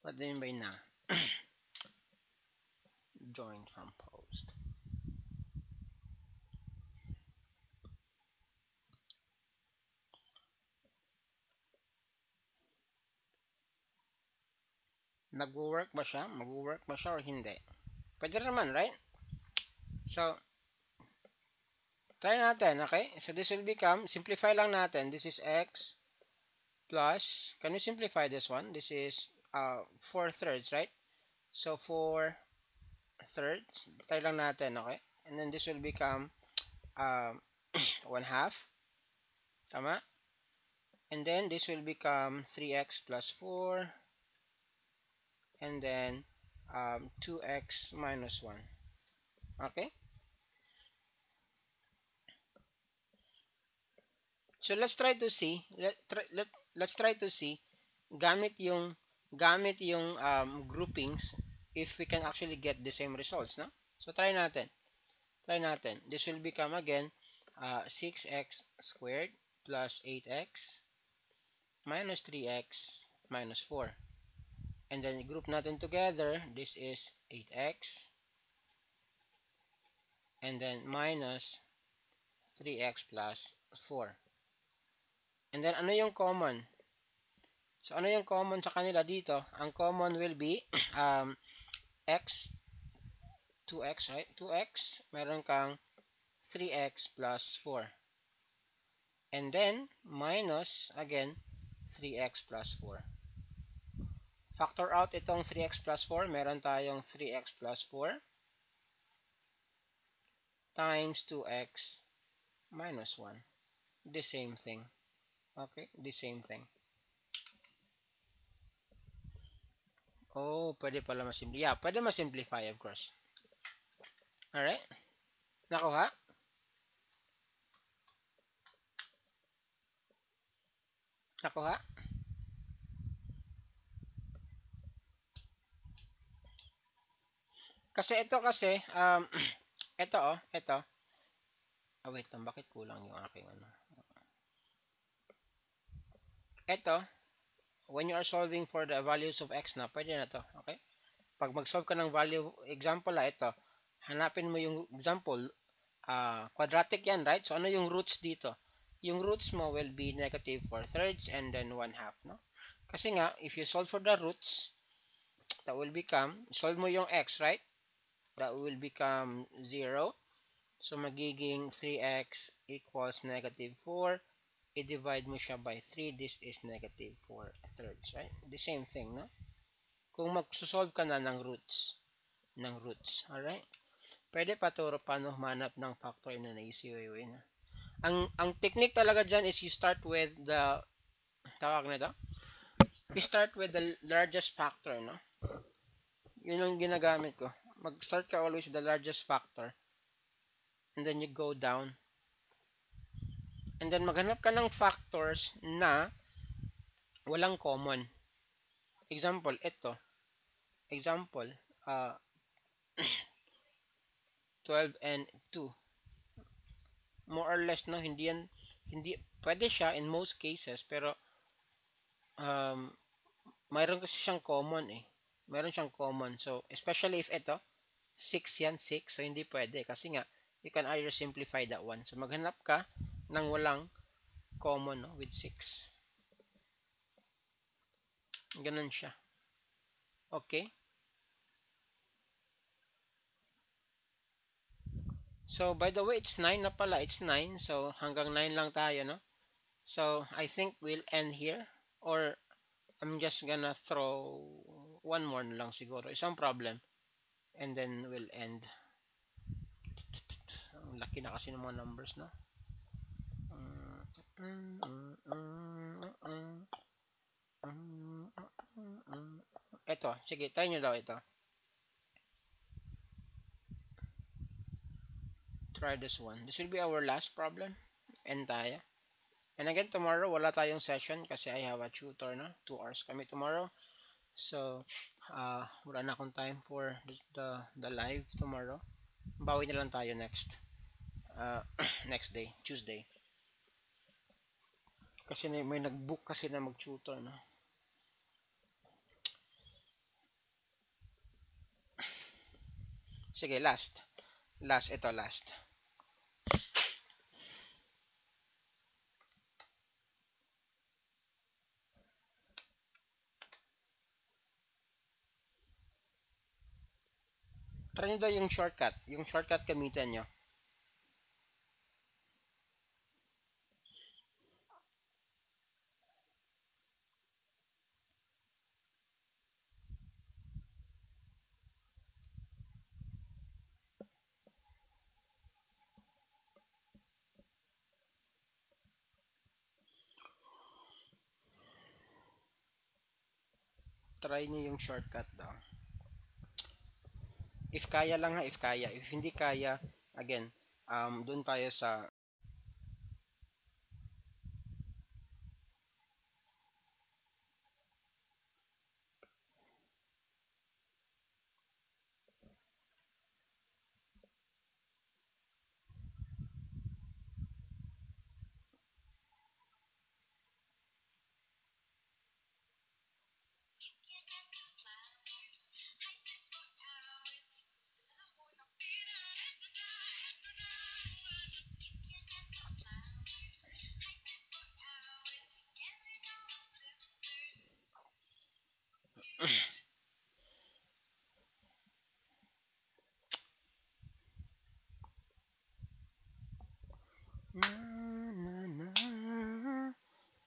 What do you mean by na? Join from post. Nag-work ba siya? Mag-work ba siya or hindi? Pwede naman, right? So, try natin, okay? So, this will become, simplify lang natin. This is x plus, can we simplify this one? This is 4/3, right? So, 4/3, try lang natin, okay? And then this will become 1/2, tama? And then this will become 3x plus 4, and then 2x minus 1, okay? So let's try to see, let's try to see gamit yung groupings if we can actually get the same results, no? So try natin. This will become again 6x squared plus 8x minus 3x minus 4. And then group natin together, this is 8x and then minus 3x plus 4. And then ano yung common? So ano yung common sa kanila dito? Ang common will be x, 2x, right? 2x, meron kang 3x plus 4. And then minus again 3x plus 4. Factor out itong 3x plus 4, meron tayong 3x plus 4 times 2x minus 1. The same thing. Okay, the same thing. Oh, pwede pala masimplify. Yeah, pwede masimplify, of course. Alright? Nakuha? Nakuha? Kasi ito kasi, ito. Wait lang, bakit kulang yung aking ano? Ito, when you are solving for the values of x na, pwede na to, okay? Pag mag-solve ka ng value, example ito, hanapin mo yung example, quadratic yan, right? So, ano yung roots dito? Yung roots mo will be negative 4/3 and then 1/2, no? Kasi nga, if you solve for the roots, that will become, solve mo yung x, right? That will become 0. So, magiging 3x equals negative 4. I-divide mo siya by 3. This is negative 4/3, right? The same thing, no? Kung magsusolve ka na ng roots. Alright? Pwede paturo paano humanap ng factor in an easy way, no? Ang technique talaga dyan is you start with the, tawag na ito? You start with the largest factor, no? Yun yung ginagamit ko. Mag-start ka always with the largest factor. And then you go down. And then maghanap ka ng factors na walang common. Example, ito. Example, 12 and 2. More or less, no? Hindi pwede siya in most cases, pero mayroon kasi siyang common eh. Mayroon siyang common. So, especially if ito, 6 yan, 6. So, hindi pwede. Kasi nga, you can either simplify that one. So, maghanap ka ng walang common, no, with 6. Ganun siya. Okay? So, by the way, it's 9 na pala. It's 9. So, hanggang 9 lang tayo, no? So, I think we'll end here. Or, I'm just gonna throw one more na lang siguro. Isang problem. And then, we'll end. Ang laki na kasi ng mga numbers, no? Ito. Sige, try nyo daw ito. Try this one. This will be our last problem. End tayo. And again, tomorrow, wala tayong session kasi I have a tutor, no? 2 hours kami tomorrow. So, wala na akong time for the live tomorrow. Bawi na lang tayo next next day, Tuesday. Kasi may nag-book kasi na mag-tutor, no? Sige, last. Ito last. Try nyo daw yung shortcut. Yung shortcut gamitan nyo. Try nyo yung shortcut daw. If kaya lang ha, if kaya. If hindi kaya, again, doon tayo sa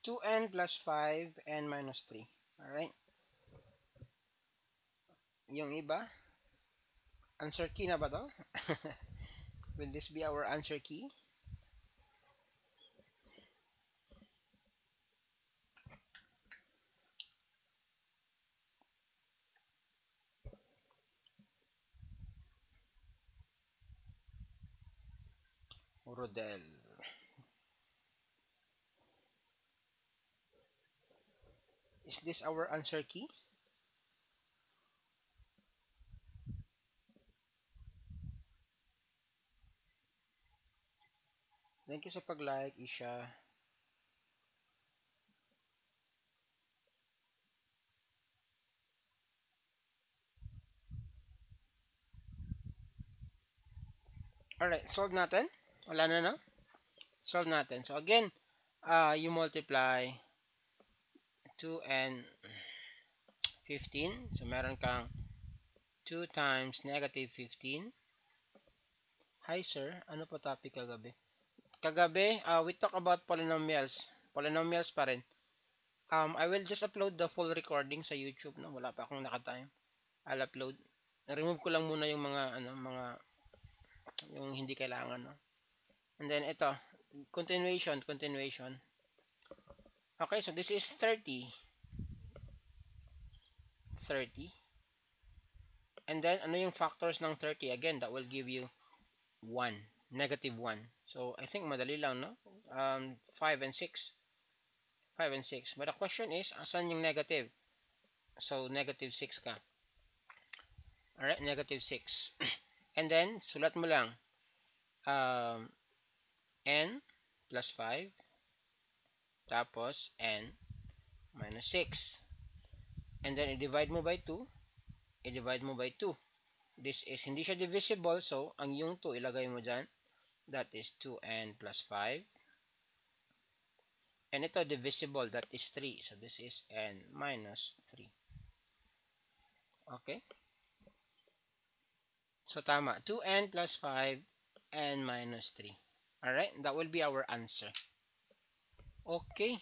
two n plus 5 n minus 3. Alright? Yung iba, answer key na ba to? Will this be our answer key? Rodel. Is this our answer key? Thank you sa pag-like, Isha. Alright, solve natin. Wala na, no? Solve natin. So again, you multiply 2 and 15. So meron kang 2 times negative 15. Hi sir, ano po topic kagabi? Kagabi, we talk about polynomials. Polynomials pa rin. I will just upload the full recording sa YouTube, no? Wala pa akong naka-time. I'll upload. Remove ko lang muna yung mga yung hindi kailangan, no? And then ito, continuation. Okay, so this is 30. And then ano yung factors ng 30? Again, that will give you 1, negative 1. So I think madali lang, no? 5 and 6. But the question is, asan yung negative? So negative 6 ka. Alright, negative 6. And then, sulat mo lang, n plus 5, tapos n minus 6. And then, i-divide mo by 2. This is, hindi siya divisible, so, ang yung 2, ilagay mo dyan. That is 2n plus 5. And ito, divisible, that is 3. So, this is n minus 3. Okay? So, tama. 2n plus 5, n minus 3. Alright? That will be our answer. Okay.